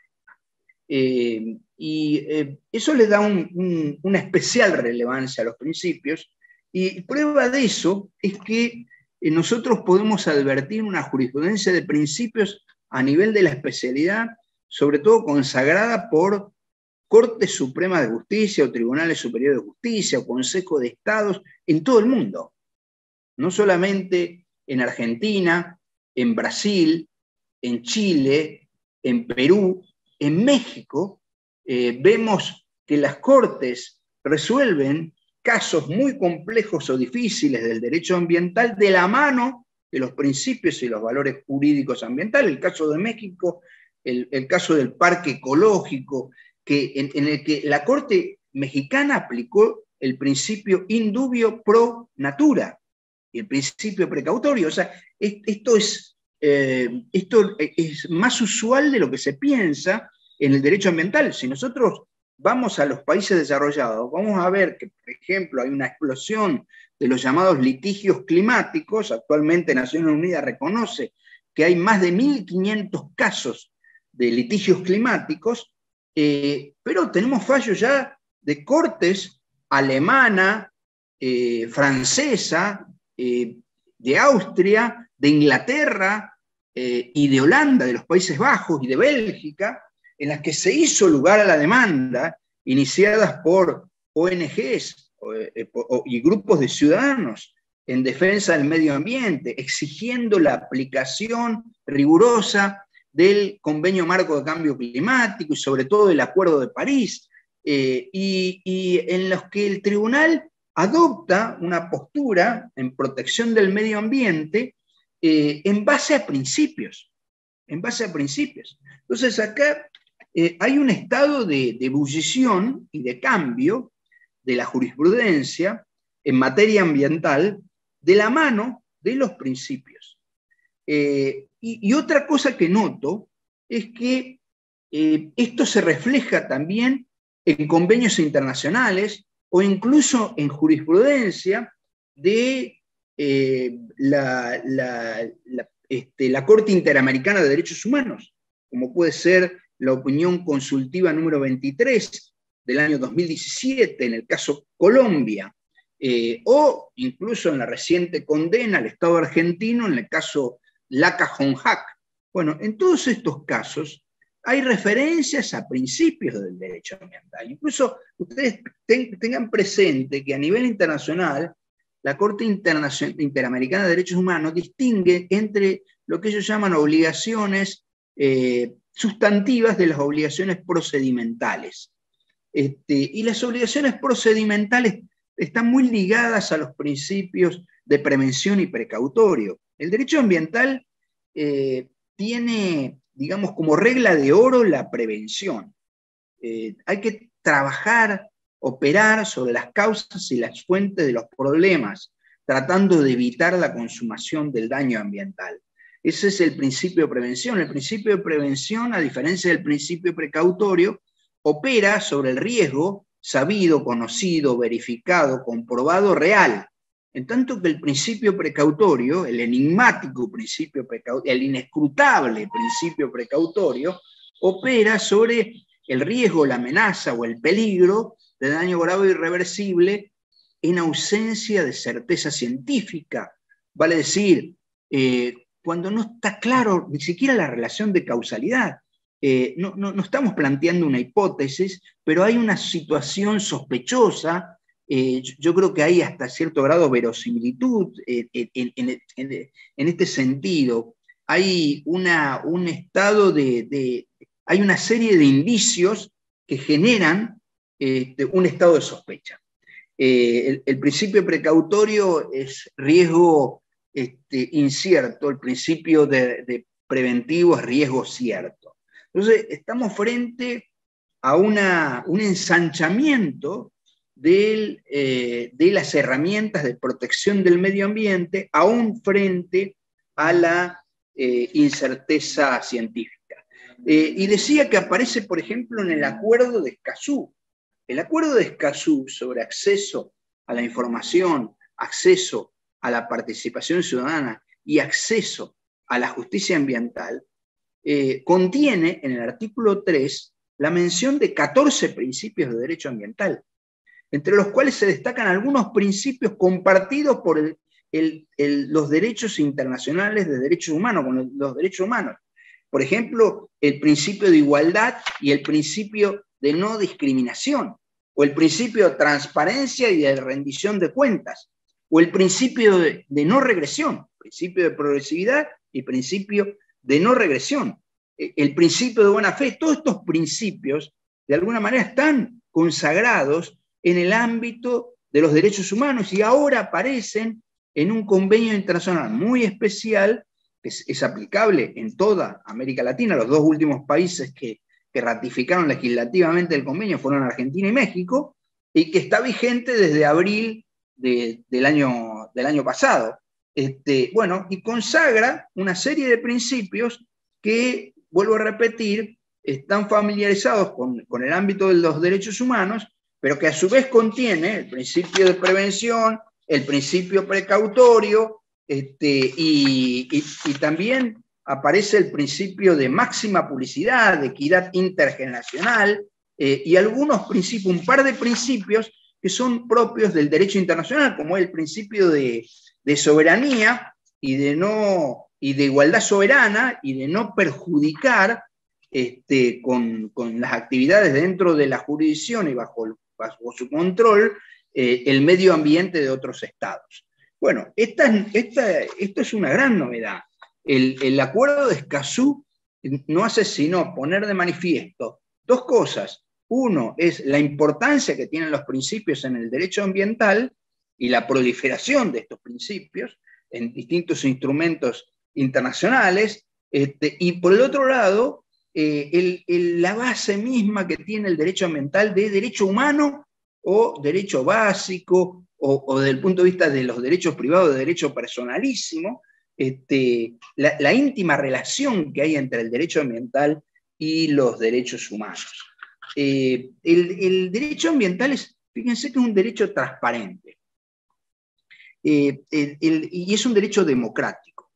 S2: Eso le da una especial relevancia a los principios, y prueba de eso es que nosotros podemos advertir una jurisprudencia de principios a nivel de la especialidad, sobre todo consagrada por Cortes Supremas de Justicia o Tribunales Superiores de Justicia o Consejo de Estados en todo el mundo. No solamente en Argentina, en Brasil, en Chile, en Perú, en México, vemos que las Cortes resuelven casos muy complejos o difíciles del derecho ambiental de la mano de los principios y los valores jurídicos ambientales. El caso de México, el caso del parque ecológico, en el que la Corte mexicana aplicó el principio in dubio pro natura, y el principio precautorio. O sea, esto es más usual de lo que se piensa en el derecho ambiental. Si nosotros vamos a los países desarrollados, vamos a ver que, por ejemplo, hay una explosión de los llamados litigios climáticos. Actualmente Naciones Unidas reconoce que hay más de 1.500 casos de litigios climáticos, pero tenemos fallos ya de cortes alemana, francesa, de Austria, de Inglaterra y de Holanda, de los Países Bajos y de Bélgica, en las que se hizo lugar a la demanda, iniciadas por ONGs y grupos de ciudadanos en defensa del medio ambiente, exigiendo la aplicación rigurosa del Convenio Marco de Cambio Climático y sobre todo del Acuerdo de París, y en los que el tribunal adopta una postura en protección del medio ambiente en base a principios. Entonces acá hay un estado de ebullición y de cambio de la jurisprudencia en materia ambiental de la mano de los principios. Y otra cosa que noto es que esto se refleja también en convenios internacionales o incluso en jurisprudencia de la Corte Interamericana de Derechos Humanos, como puede ser la opinión consultiva número 23 del año 2017 en el caso Colombia, o incluso en la reciente condena al Estado argentino en el caso Laca-Honjac. Bueno, en todos estos casos hay referencias a principios del derecho ambiental. Incluso ustedes tengan presente que a nivel internacional la Corte Interamericana de Derechos Humanos distingue entre lo que ellos llaman obligaciones sustantivas de las obligaciones procedimentales. Y las obligaciones procedimentales están muy ligadas a los principios de prevención y precautorio. El derecho ambiental tiene, digamos, como regla de oro la prevención. Hay que trabajar, operar sobre las causas y las fuentes de los problemas, tratando de evitar la consumación del daño ambiental. Ese es el principio de prevención. El principio de prevención, a diferencia del principio precautorio, opera sobre el riesgo sabido, conocido, verificado, comprobado, real. En tanto que el principio precautorio, el enigmático principio precautorio, el inescrutable principio precautorio, opera sobre el riesgo, la amenaza o el peligro de daño grave o irreversible en ausencia de certeza científica. Vale decir, cuando no está claro ni siquiera la relación de causalidad. No estamos planteando una hipótesis, pero hay una situación sospechosa. Yo creo que hay hasta cierto grado verosimilitud en este sentido. Hay un estado hay una serie de indicios que generan un estado de sospecha. El principio precautorio es riesgo incierto, el principio de preventivo es riesgo cierto. Entonces, estamos frente a un ensanchamiento de las herramientas de protección del medio ambiente, aún frente a la incerteza científica. Y decía que aparece, por ejemplo, en el Acuerdo de Escazú. El Acuerdo de Escazú sobre acceso a la información, acceso a la participación ciudadana y acceso a la justicia ambiental, contiene en el artículo 3 la mención de 14 principios de derecho ambiental, entre los cuales se destacan algunos principios compartidos por los derechos internacionales de derechos humanos, con los derechos humanos. Por ejemplo, el principio de igualdad y el principio de no discriminación, o el principio de transparencia y de rendición de cuentas, o el principio de no regresión, principio de progresividad y principio de no regresión, el principio de buena fe. Todos estos principios, de alguna manera, están consagrados en el ámbito de los derechos humanos y ahora aparecen en un convenio internacional muy especial que es aplicable en toda América Latina. Los dos últimos países que ratificaron legislativamente el convenio fueron Argentina y México, y que está vigente desde abril del año pasado. Bueno, y consagra una serie de principios que, vuelvo a repetir, están familiarizados con el ámbito de los derechos humanos, pero que a su vez contiene el principio de prevención, el principio precautorio, y también aparece el principio de máxima publicidad, de equidad intergeneracional, y algunos principios, un par de principios que son propios del derecho internacional, como el principio de soberanía y de igualdad soberana y de no perjudicar con las actividades dentro de la jurisdicción y bajo su control el medio ambiente de otros estados. Bueno, esto es una gran novedad. El Acuerdo de Escazú no hace sino poner de manifiesto dos cosas. Uno es la importancia que tienen los principios en el derecho ambiental y la proliferación de estos principios en distintos instrumentos internacionales, y por el otro lado, la base misma que tiene el derecho ambiental de derecho humano o derecho básico, o desde el punto de vista de los derechos privados, de derecho personalísimo, la íntima relación que hay entre el derecho ambiental y los derechos humanos. El derecho ambiental fíjense que es un derecho transparente, y es un derecho democrático.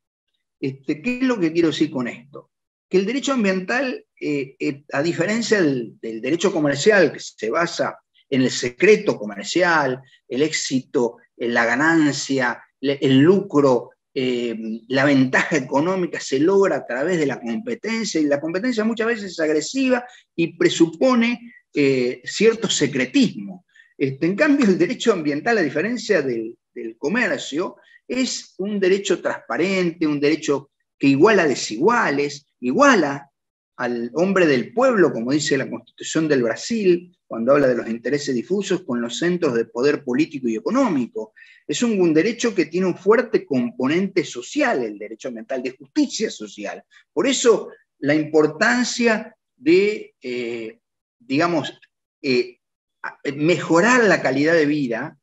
S2: ¿Qué es lo que quiero decir con esto? Que el derecho ambiental, a diferencia del derecho comercial, que se basa en el secreto comercial, el éxito, la ganancia, el lucro, la ventaja económica se logra a través de la competencia, y la competencia muchas veces es agresiva y presupone cierto secretismo. En cambio, el derecho ambiental, a diferencia del del comercio es un derecho transparente, un derecho que iguala desiguales, iguala al hombre del pueblo, como dice la Constitución del Brasil, cuando habla de los intereses difusos, con los centros de poder político y económico. Es un derecho que tiene un fuerte componente social, el derecho ambiental, de justicia social. Por eso la importancia de, digamos, mejorar la calidad de vida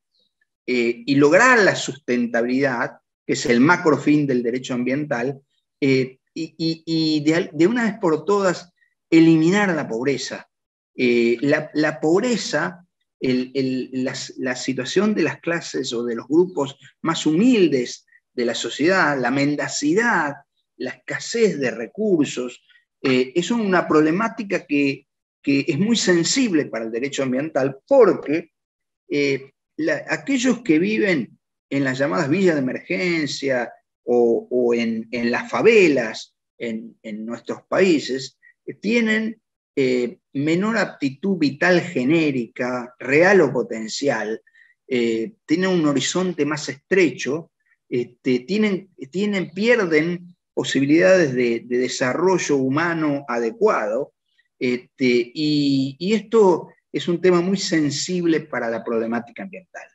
S2: y lograr la sustentabilidad, que es el macrofin del derecho ambiental, y de una vez por todas eliminar la pobreza. La pobreza, la situación de las clases o de los grupos más humildes de la sociedad, la mendacidad, la escasez de recursos, es una problemática que es muy sensible para el derecho ambiental, porque aquellos que viven en las llamadas villas de emergencia o en las favelas en nuestros países, tienen menor aptitud vital genérica, real o potencial, tienen un horizonte más estrecho, pierden posibilidades de desarrollo humano adecuado, y esto es un tema muy sensible para la problemática ambiental.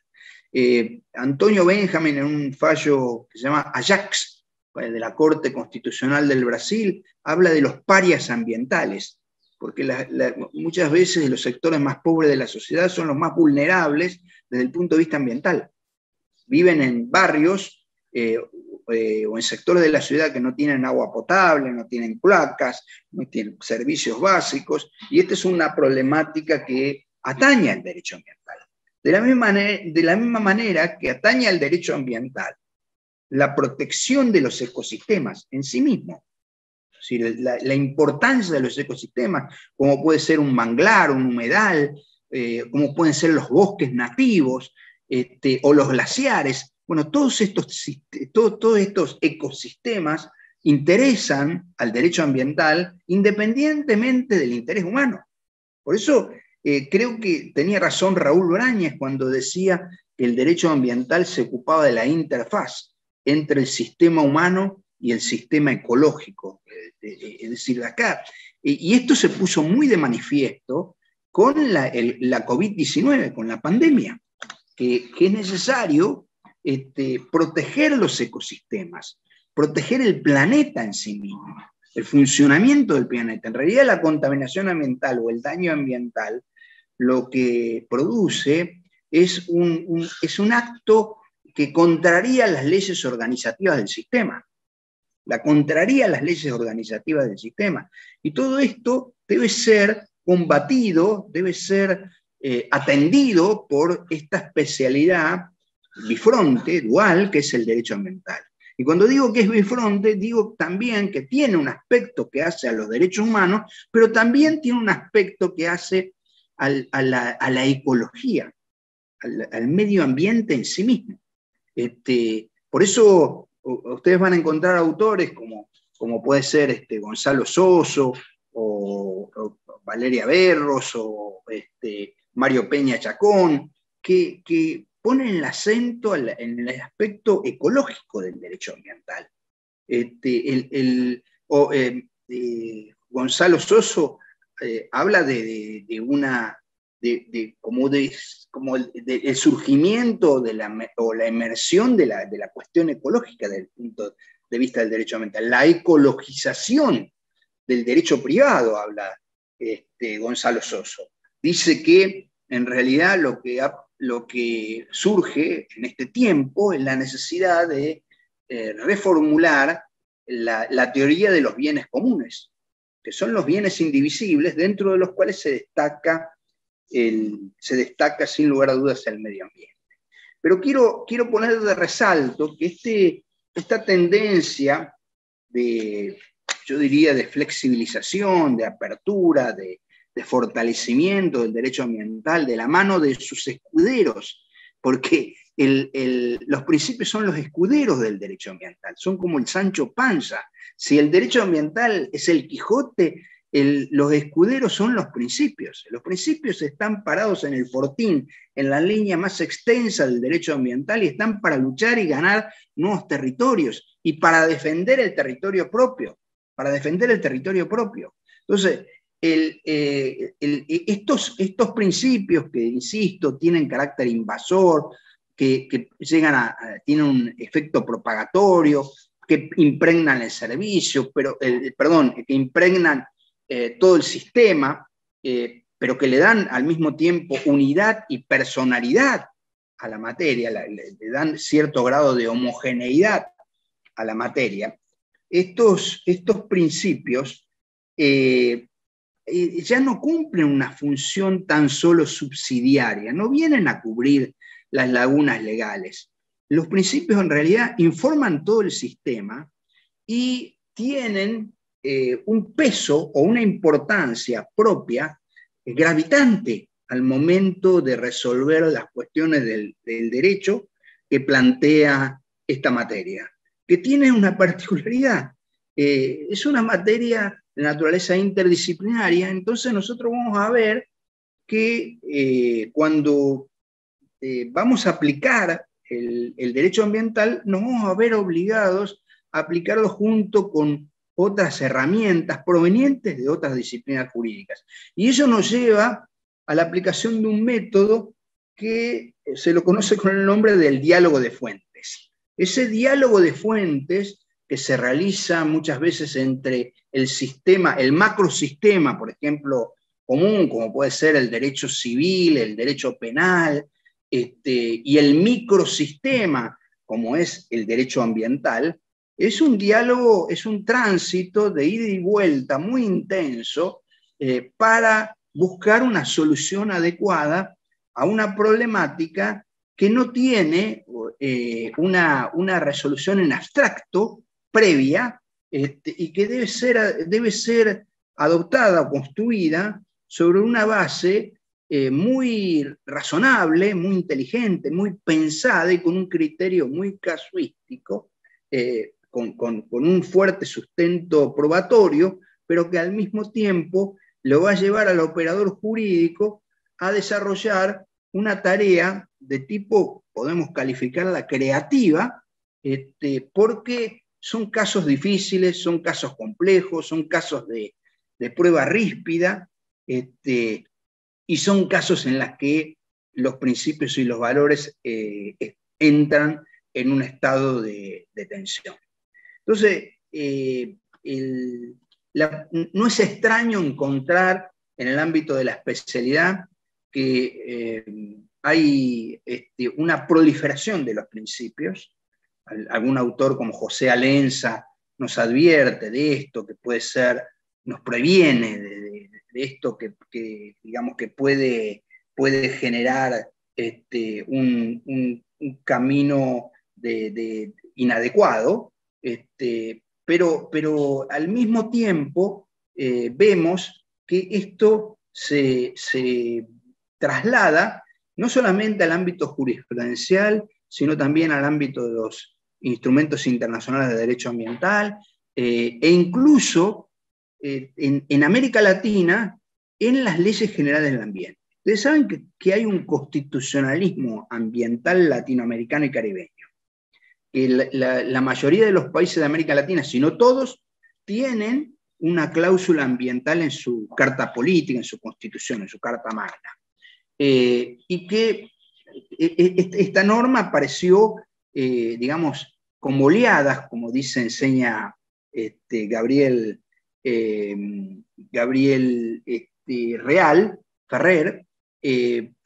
S2: Antonio Benjamin, en un fallo que se llama Ajax, de la Corte Constitucional del Brasil, habla de los parias ambientales, porque muchas veces los sectores más pobres de la sociedad son los más vulnerables desde el punto de vista ambiental. Viven en barrios o en sectores de la ciudad que no tienen agua potable, no tienen cloacas, no tienen servicios básicos, y esta es una problemática que atañe al derecho ambiental. De la misma manera que atañe al derecho ambiental la protección de los ecosistemas en sí mismos. Es decir, la importancia de los ecosistemas, como puede ser un manglar, un humedal, como pueden ser los bosques nativos o los glaciares. Bueno, todos estos ecosistemas interesan al derecho ambiental independientemente del interés humano. Por eso creo que tenía razón Raúl Brañas cuando decía que el derecho ambiental se ocupaba de la interfaz entre el sistema humano y el sistema ecológico. Es decir, acá. Y esto se puso muy de manifiesto con la COVID-19, con la pandemia, que es necesario proteger los ecosistemas, proteger el planeta en sí mismo, el funcionamiento del planeta. En realidad la contaminación ambiental o el daño ambiental lo que produce es un acto que contraría las leyes organizativas del sistema. La contraría las leyes organizativas del sistema. Y todo esto debe ser combatido, debe ser atendido por esta especialidad bifronte, dual, que es el derecho ambiental. Y cuando digo que es bifronte, digo también que tiene un aspecto que hace a los derechos humanos, pero también tiene un aspecto que hace a la ecología, al medio ambiente en sí mismo. Por eso ustedes van a encontrar autores como puede ser Gonzalo Soso, o Valeria Berros, o Mario Peña Chacón, que ponen el acento en el aspecto ecológico del derecho ambiental. Gonzalo Soso habla como el surgimiento o la emersión de la cuestión ecológica desde el punto de vista del derecho ambiental, la ecologización del derecho privado, habla Gonzalo Soso. Dice que en realidad lo que surge en este tiempo es la necesidad de reformular la teoría de los bienes comunes, que son los bienes indivisibles dentro de los cuales se destaca sin lugar a dudas el medio ambiente. Pero quiero poner de resalto que esta tendencia yo diría, de flexibilización, de apertura, de fortalecimiento del derecho ambiental, de la mano de sus escuderos, porque los principios son los escuderos del derecho ambiental, son como el Sancho Panza. Si el derecho ambiental es el Quijote, los escuderos son los principios. Los principios están parados en el fortín, en la línea más extensa del derecho ambiental, y están para luchar y ganar nuevos territorios y para defender el territorio propio. Entonces, estos principios que, insisto, tienen carácter invasor, que tienen un efecto propagatorio, que impregnan el servicio, que impregnan todo el sistema, pero que le dan al mismo tiempo unidad y personalidad a la materia, le dan cierto grado de homogeneidad a la materia. Estos principios ya no cumplen una función tan solo subsidiaria, no vienen a cubrir las lagunas legales. Los principios en realidad informan todo el sistema y tienen un peso o una importancia propia gravitante al momento de resolver las cuestiones del derecho que plantea esta materia, que tiene una particularidad. Es una materia de naturaleza interdisciplinaria, entonces nosotros vamos a ver que cuando vamos a aplicar el derecho ambiental, nos vamos a ver obligados a aplicarlo junto con otras herramientas provenientes de otras disciplinas jurídicas. Y eso nos lleva a la aplicación de un método que se lo conoce con el nombre del diálogo de fuentes. Ese diálogo de fuentes que se realiza muchas veces entre el sistema, el macrosistema, por ejemplo, común, como puede ser el derecho civil, el derecho penal, y el microsistema, como es el derecho ambiental, es un diálogo, es un tránsito de ida y vuelta muy intenso para buscar una solución adecuada a una problemática que no tiene una resolución en abstracto previa y que debe ser adoptada o construida sobre una base muy razonable, muy inteligente, muy pensada y con un criterio muy casuístico, con un fuerte sustento probatorio, pero que al mismo tiempo lo va a llevar al operador jurídico a desarrollar una tarea de tipo, podemos calificarla creativa, porque son casos difíciles, son casos complejos, son casos de prueba ríspida, y son casos en los que los principios y los valores entran en un estado de tensión. Entonces, no es extraño encontrar en el ámbito de la especialidad que hay una proliferación de los principios. Algún autor como José Alenza nos advierte de esto, que puede ser, nos previene de esto que digamos que puede generar un camino inadecuado, pero al mismo tiempo vemos que esto se traslada no solamente al ámbito jurisprudencial, sino también al ámbito de los instrumentos internacionales de derecho ambiental, e incluso en América Latina, en las leyes generales del ambiente. Ustedes saben que hay un constitucionalismo ambiental latinoamericano y caribeño, que la mayoría de los países de América Latina, si no todos, tienen una cláusula ambiental en su carta política, en su constitución, en su carta magna. Y que esta norma apareció, digamos, como oleadas, como enseña Gabriel Ferrer,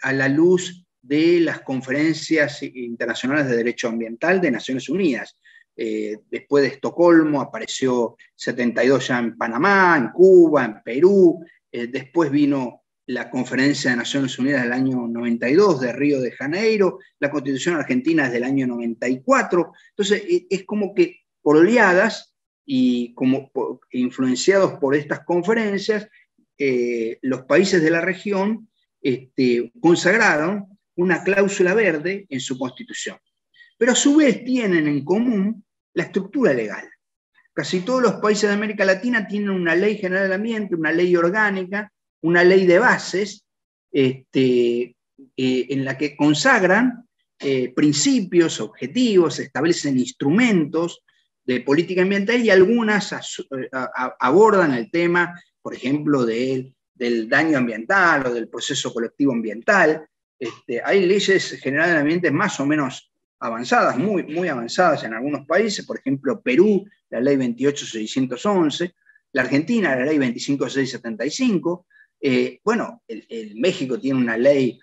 S2: a la luz de las conferencias internacionales de derecho ambiental de Naciones Unidas. Después de Estocolmo apareció 72 ya en Panamá, en Cuba, en Perú, después vino la Conferencia de Naciones Unidas del año 92 de Río de Janeiro, la Constitución Argentina es del año 94, entonces es como que por oleadas y como influenciados por estas conferencias, los países de la región consagraron una cláusula verde en su constitución. Pero a su vez tienen en común la estructura legal. Casi todos los países de América Latina tienen una ley general del ambiente, una ley orgánica, una ley de bases, en la que consagran principios, objetivos, establecen instrumentos de política ambiental y algunas abordan el tema, por ejemplo, del daño ambiental o del proceso colectivo ambiental. Hay leyes generales del ambiente más o menos avanzadas, muy, muy avanzadas en algunos países, por ejemplo, Perú, la ley 28611, la Argentina, la ley 25675, bueno, el México tiene una ley,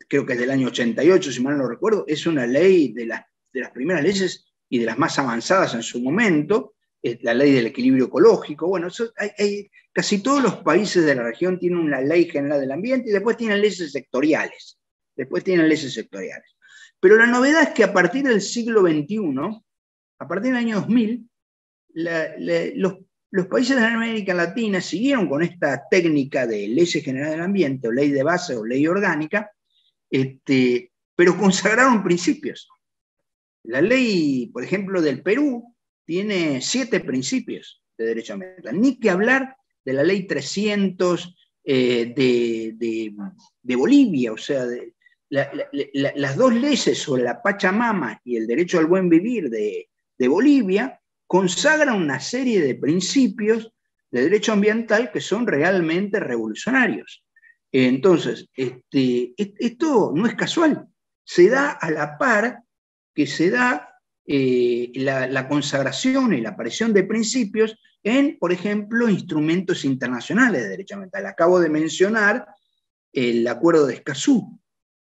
S2: creo que es del año 88, si mal no recuerdo, es una ley de las primeras leyes y de las más avanzadas en su momento, la ley del equilibrio ecológico. Bueno, casi todos los países de la región tienen una ley general del ambiente y después tienen leyes sectoriales. Pero la novedad es que a partir del siglo XXI, a partir del año 2000, los países de América Latina siguieron con esta técnica de leyes generales del ambiente, o ley de base, o ley orgánica, pero consagraron principios. La ley, por ejemplo, del Perú tiene 7 principios de derecho ambiental. Ni que hablar de la ley 300 de Bolivia, o sea, las 2 leyes sobre la Pachamama y el derecho al buen vivir de Bolivia consagran una serie de principios de derecho ambiental que son realmente revolucionarios. Entonces, esto no es casual, se da a la par que se da la consagración y la aparición de principios en, por ejemplo, instrumentos internacionales de derecho ambiental. Acabo de mencionar el Acuerdo de Escazú,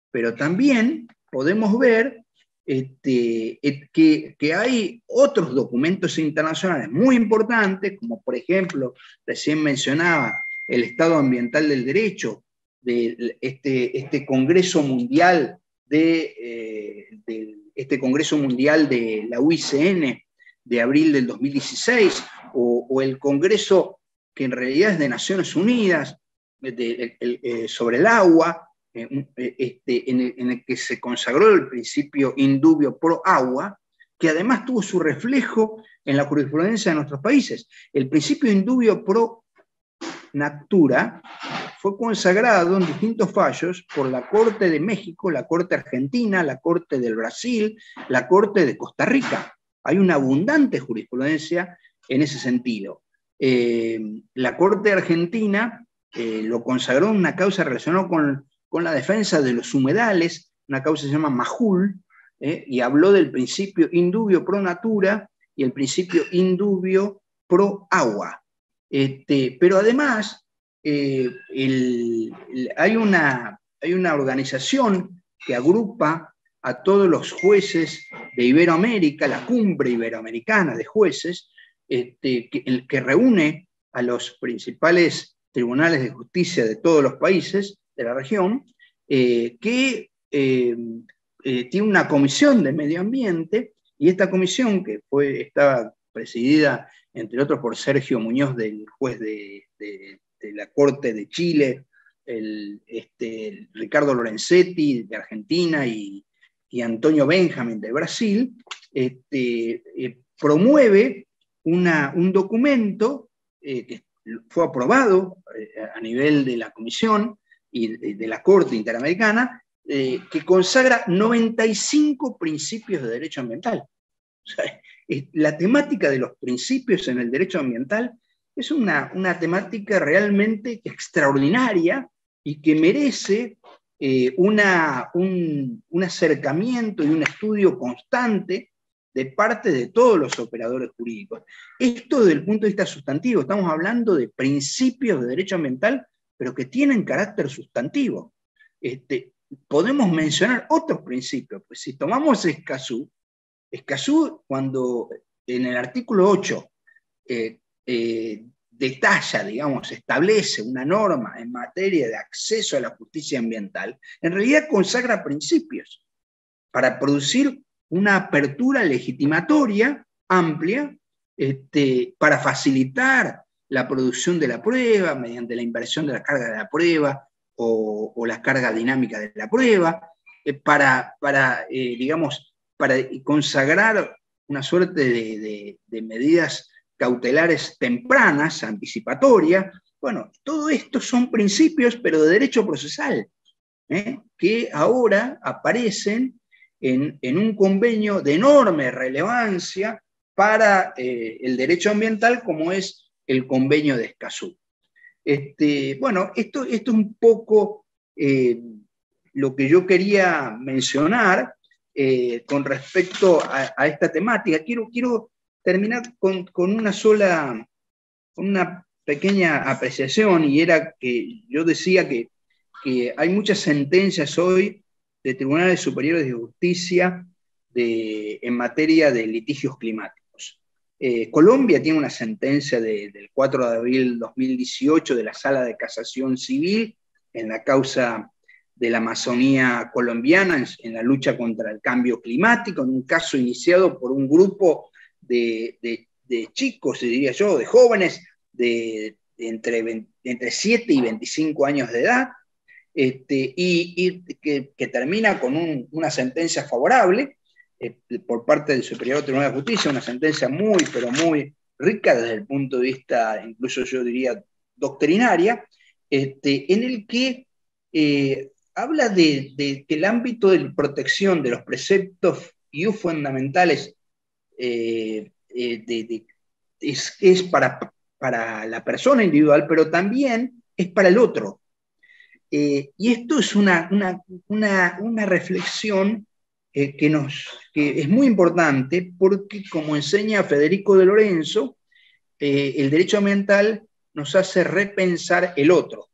S2: pero también podemos ver que hay otros documentos internacionales muy importantes, como por ejemplo, recién mencionaba el Estado Ambiental del Derecho, de este Congreso Mundial este Congreso Mundial de la UICN de abril del 2016, o el Congreso que en realidad es de Naciones Unidas sobre el agua, en el que se consagró el principio in dubio pro agua, que además tuvo su reflejo en la jurisprudencia de nuestros países. El principio in dubio pro natura fue consagrado en distintos fallos por la Corte de México, la Corte Argentina, la Corte del Brasil, la Corte de Costa Rica. Hay una abundante jurisprudencia en ese sentido. La Corte Argentina lo consagró en una causa relacionada con la defensa de los humedales, una causa que se llama Majul, y habló del principio in dubio pro natura y el principio in dubio pro agua. Pero además, hay una organización que agrupa a todos los jueces de Iberoamérica, la Cumbre Iberoamericana de Jueces, que reúne a los principales tribunales de justicia de todos los países de la región, que tiene una comisión de medio ambiente, y esta comisión, que estaba presidida, entre otros, por Sergio Muñoz, del juez de la Corte de Chile, Ricardo Lorenzetti de Argentina y Antonio Benjamin de Brasil, promueve un documento que fue aprobado a nivel de la Comisión y de la Corte Interamericana, que consagra 95 principios de derecho ambiental. O sea, la temática de los principios en el derecho ambiental es una temática realmente extraordinaria y que merece un acercamiento y un estudio constante de parte de todos los operadores jurídicos. Esto desde el punto de vista sustantivo, estamos hablando de principios de derecho ambiental, pero que tienen carácter sustantivo. Podemos mencionar otros principios, pues si tomamos Escazú, cuando en el artículo 8 detalla, digamos, establece una norma en materia de acceso a la justicia ambiental, en realidad consagra principios para producir una apertura legitimatoria amplia, para facilitar la producción de la prueba mediante la inversión de la carga de la prueba o la carga dinámica de la prueba, para consagrar una suerte de medidas cautelares tempranas, anticipatorias. Bueno, todo esto son principios, pero de derecho procesal, que ahora aparecen en un convenio de enorme relevancia para el derecho ambiental, como es el convenio de Escazú. Bueno, esto es un poco lo que yo quería mencionar con respecto a esta temática. Quiero terminar con una pequeña apreciación, y era que yo decía que hay muchas sentencias hoy de tribunales superiores de justicia en materia de litigios climáticos. Colombia tiene una sentencia del 4 de abril de 2018 de la Sala de Casación Civil en la causa de la Amazonía colombiana en la lucha contra el cambio climático, en un caso iniciado por un grupo de chicos, diría yo, de jóvenes de entre 7 y 25 años de edad, y que termina con una sentencia favorable por parte del Superior Tribunal de Justicia, una sentencia muy, pero muy rica desde el punto de vista, incluso yo diría, doctrinaria, en el que habla de que el ámbito de protección de los preceptos y fundamentales es para la persona individual, pero también es para el otro. Y esto es una reflexión que es muy importante, porque, como enseña Federico de Lorenzo, el derecho ambiental nos hace repensar el otro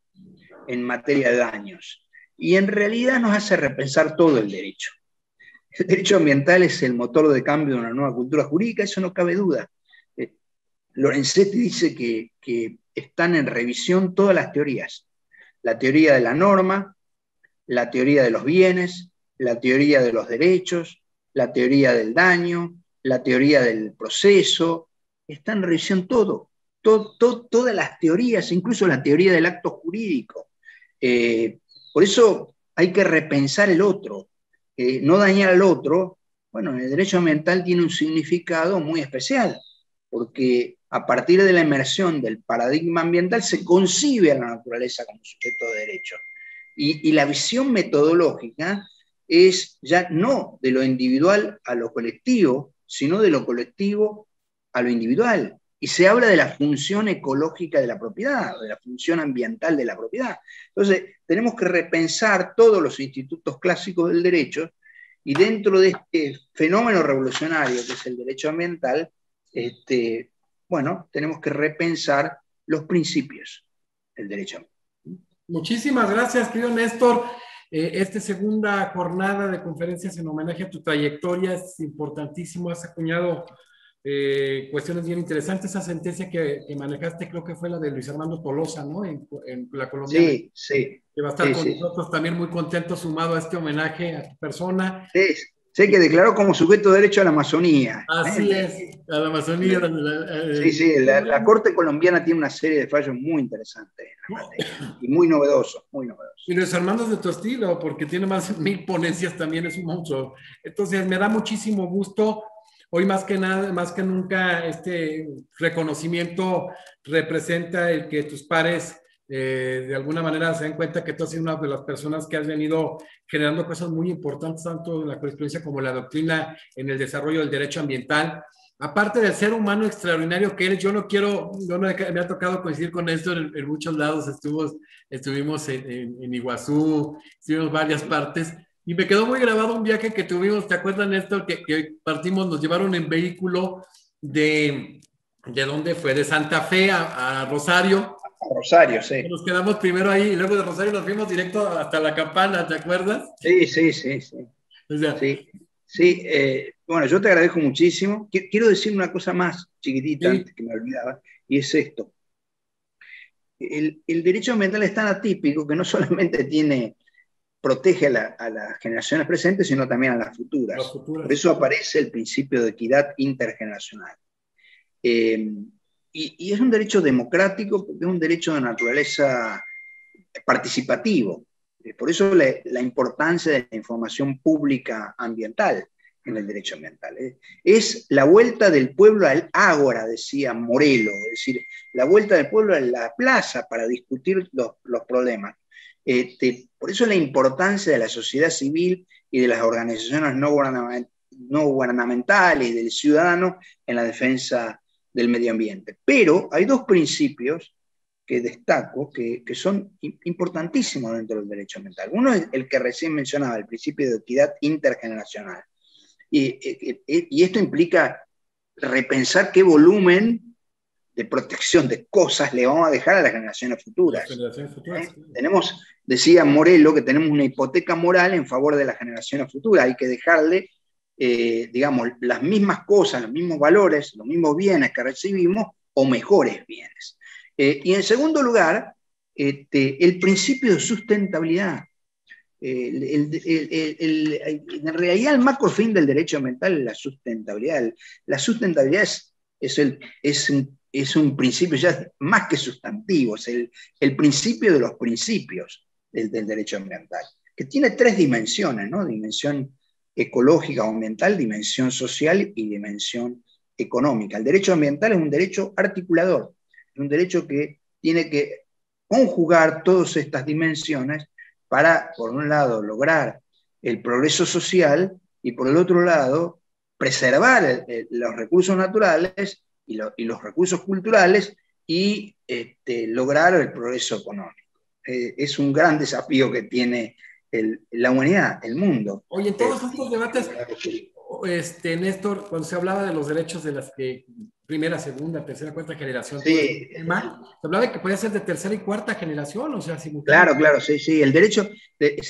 S2: en materia de daños. Y en realidad nos hace repensar todo el derecho. El derecho ambiental es el motor de cambio de una nueva cultura jurídica, eso no cabe duda. Lorenzetti dice que están en revisión todas las teorías. La teoría de la norma, la teoría de los bienes, la teoría de los derechos, la teoría del daño, la teoría del proceso. Está en revisión todas las teorías, incluso la teoría del acto jurídico. Por eso hay que repensar el otro, no dañar al otro. Bueno, en el derecho ambiental tiene un significado muy especial, porque a partir de la emersión del paradigma ambiental se concibe a la naturaleza como sujeto de derecho. Y la visión metodológica es ya no de lo individual a lo colectivo, sino de lo colectivo a lo individual. Y se habla de la función ecológica de la propiedad, de la función ambiental de la propiedad. Entonces, tenemos que repensar todos los institutos clásicos del derecho, y dentro de este fenómeno revolucionario que es el derecho ambiental, bueno, tenemos que repensar los principios del derecho ambiental.
S1: Muchísimas gracias, querido Néstor. Esta segunda jornada de conferencias en homenaje a tu trayectoria es importantísimo. Has acuñado cuestiones bien interesantes. Esa sentencia que manejaste, creo que fue la de Luis Armando Tolosa, ¿no? En la colombiana.
S2: Sí, sí.
S1: Que va a estar
S2: sí,
S1: con
S2: sí.
S1: nosotros también, muy contento, sumado a este homenaje a tu persona.
S2: Sí, sé que declaró como sujeto de derecho a la Amazonía.
S1: Así es, a la Amazonía.
S2: Sí, la Corte colombiana tiene una serie de fallos muy interesantes en la materia, y muy novedosos, muy novedosos.
S1: Y Luis Armando es de tu estilo, porque tiene más de 1000 ponencias, también es un monstruo. Entonces, me da muchísimo gusto. Hoy más que nada, más que nunca, este reconocimiento representa el que tus pares de alguna manera se den cuenta que tú has sido una de las personas que has venido generando cosas muy importantes, tanto en la jurisprudencia como en la doctrina, en el desarrollo del derecho ambiental. Aparte del ser humano extraordinario que eres, yo no me ha tocado coincidir con esto en muchos lados. Estuvimos en Iguazú, estuvimos en varias partes. Y me quedó muy grabado un viaje que tuvimos, ¿te acuerdas, Néstor? Que partimos, nos llevaron en vehículo ¿de dónde fue? De Santa Fe a Rosario.
S2: A Rosario, sí.
S1: Nos quedamos primero ahí y luego de Rosario nos fuimos directo hasta La Campana, ¿te acuerdas?
S2: Sí.
S1: O sea,
S2: sí. Bueno, yo te agradezco muchísimo. Quiero decir una cosa más chiquitita, antes que me olvidaba, y es esto. El derecho ambiental es tan atípico que no solamente protege a las generaciones presentes, sino también a las futuras. Por eso aparece el principio de equidad intergeneracional. Y es un derecho democrático, porque es un derecho de naturaleza participativo. Por eso la importancia de la información pública ambiental. en el derecho ambiental. Es la vuelta del pueblo al ágora, decía Morelo, es decir, la vuelta del pueblo a la plaza para discutir los problemas. Por eso la importancia de la sociedad civil y de las organizaciones no gubernamentales y del ciudadano en la defensa del medio ambiente. Pero hay dos principios que destaco que son importantísimos dentro del derecho ambiental. Uno es el que recién mencionaba, el principio de equidad intergeneracional. Y esto implica repensar qué volumen de protección de cosas le vamos a dejar a las generaciones futuras. Tenemos, decía Morelo, que tenemos una hipoteca moral en favor de las generaciones futuras. Hay que dejarle, digamos, las mismas cosas, los mismos valores, los mismos bienes que recibimos o mejores bienes. Y en segundo lugar, el principio de sustentabilidad. En realidad el macro fin del derecho ambiental es la sustentabilidad. La sustentabilidad es un principio ya más que sustantivo, es el principio de los principios del derecho ambiental, que tiene tres dimensiones, ¿no? Dimensión ecológica o ambiental, dimensión social y dimensión económica. El derecho ambiental es un derecho articulador, es un derecho que tiene que conjugar todas estas dimensiones para, por un lado, lograr el progreso social y, por el otro lado, preservar los recursos naturales y los recursos culturales y lograr el progreso económico. Es un gran desafío que tiene la humanidad, el mundo.
S1: Oye, en todos estos debates, Néstor, cuando se hablaba de los derechos de las que primera, segunda, tercera, cuarta generación,
S2: sí,
S1: se hablaba de que podía ser de tercera y cuarta generación, o sea, simultáneamente.
S2: Claro, sí. El derecho,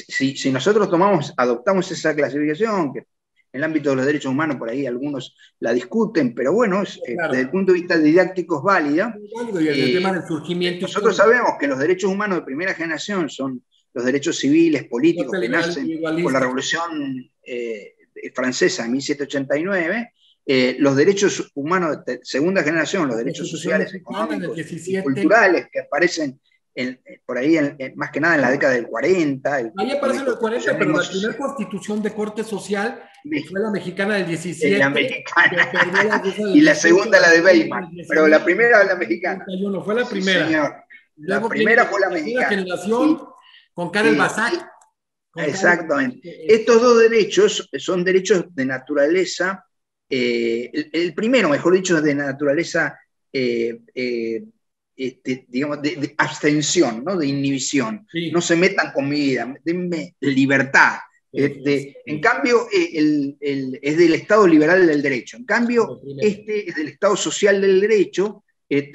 S2: si nosotros adoptamos esa clasificación, que en el ámbito de los derechos humanos por ahí algunos la discuten, pero bueno,
S1: claro,
S2: desde el punto de vista didáctico es válida.
S1: Y el tema del surgimiento.
S2: Nosotros sabemos que los derechos humanos de primera generación son los derechos civiles, políticos, que nacen con la Revolución Francesa en 1789, los derechos humanos de segunda generación, los derechos sociales, económicos y culturales que aparecen por ahí, más que nada en la década del 40.
S1: Ahí aparece en los 40, pero la primera constitución de corte social fue la mexicana del 17.
S2: La mexicana. Y la segunda la de Weimar, pero la primera la mexicana.
S1: Fue la primera.
S2: Sí, señor. La primera fue la mexicana.
S1: La generación con Karel Basak.
S2: Exactamente. Estos dos derechos son derechos de naturaleza, el primero, mejor dicho, es de naturaleza, digamos, de abstención, ¿no? De inhibición. Sí. No se metan con mi vida, denme libertad. En cambio, es del Estado liberal del derecho. En cambio, es del Estado social del derecho.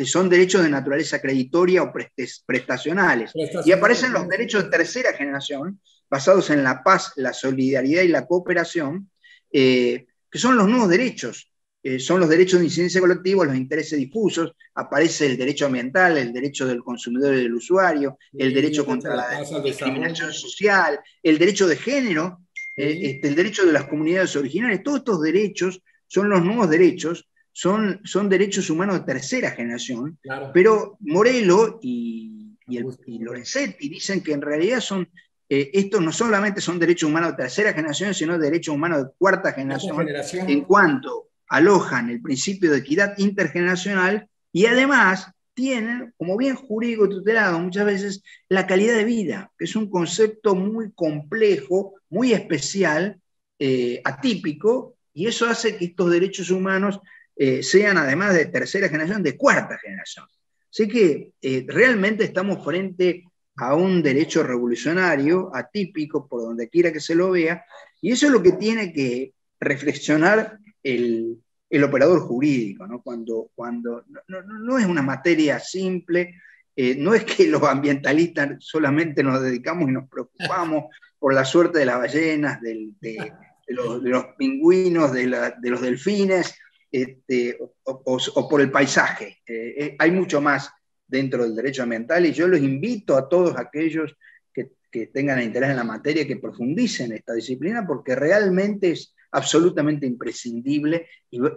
S2: Son derechos de naturaleza creditoria o prestacionales. Y aparecen los derechos de tercera generación, basados en la paz, la solidaridad y la cooperación, que son los nuevos derechos. Son los derechos de incidencia colectiva, los intereses difusos. Aparece el derecho ambiental, el derecho del consumidor y del usuario, el derecho contra la discriminación social, el derecho de género, el derecho de las comunidades originarias. Todos estos derechos son los nuevos derechos. Son derechos humanos de tercera generación, claro. Pero Morelo y Lorenzetti dicen que en realidad estos no solamente son derechos humanos de tercera generación, sino derechos humanos de cuarta generación, en cuanto alojan el principio de equidad intergeneracional y además tienen, como bien jurídico tutelado, muchas veces la calidad de vida, que es un concepto muy complejo, muy especial, atípico, y eso hace que estos derechos humanos sean además de tercera generación, de cuarta generación. Así que realmente estamos frente a un derecho revolucionario, atípico, por donde quiera que se lo vea, y eso es lo que tiene que reflexionar el operador jurídico, ¿no? Cuando no es una materia simple, no es que los ambientalistas solamente nos dedicamos y nos preocupamos por la suerte de las ballenas, de los pingüinos, de los delfines, o por el paisaje. Hay mucho más dentro del derecho ambiental y yo los invito a todos aquellos que tengan interés en la materia que profundicen esta disciplina porque realmente es absolutamente imprescindible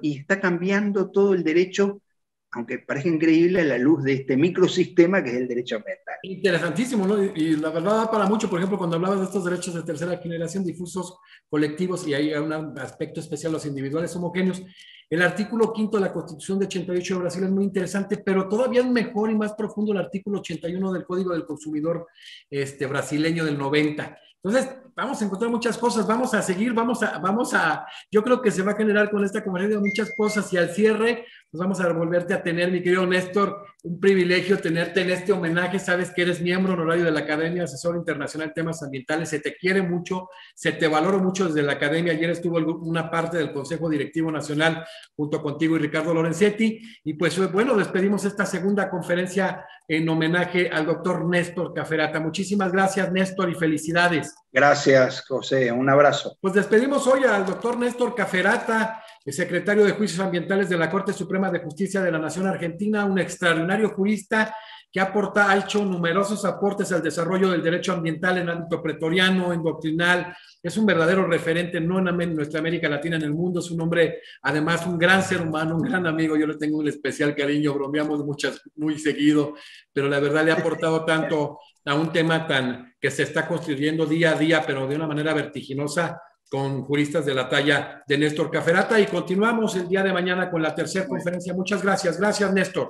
S2: y está cambiando todo el derecho, aunque parezca increíble, a la luz de este microsistema que es el derecho ambiental.
S1: Interesantísimo, ¿no? Y la verdad da para mucho, por ejemplo, cuando hablabas de estos derechos de tercera generación difusos, colectivos, y hay un aspecto especial, los individuales homogéneos. El artículo 5 de la Constitución de 88 de Brasil es muy interesante, pero todavía es mejor y más profundo el artículo 81 del Código del Consumidor brasileño del 90. Entonces, vamos a encontrar muchas cosas, vamos a seguir, yo creo que se va a generar con esta conferencia muchas cosas, y al cierre, pues vamos a volverte a tener, mi querido Néstor, un privilegio tenerte en este homenaje. Sabes que eres miembro honorario de la Academia, asesor internacional en temas ambientales, se te quiere mucho, se te valora mucho desde la Academia. Ayer estuvo una parte del Consejo Directivo Nacional junto contigo y Ricardo Lorenzetti, y pues bueno, despedimos esta segunda conferencia en homenaje al doctor Néstor Caferata. Muchísimas gracias, Néstor, y felicidades.
S2: Gracias, José, un abrazo.
S1: Pues despedimos hoy al doctor Néstor Caferata, el secretario de Juicios Ambientales de la Corte Suprema de Justicia de la Nación Argentina, un extraordinario jurista que ha hecho numerosos aportes al desarrollo del derecho ambiental en ámbito pretoriano, en doctrinal. Es un verdadero referente, no en nuestra América Latina, en el mundo. Es un hombre, además, un gran ser humano, un gran amigo. Yo le tengo un especial cariño, bromeamos muy seguido, pero la verdad le ha aportado tanto a un tema que se está construyendo día a día, pero de una manera vertiginosa, con juristas de la talla de Néstor Caferata. Y continuamos el día de mañana con la tercera conferencia. Muchas gracias. Gracias, Néstor.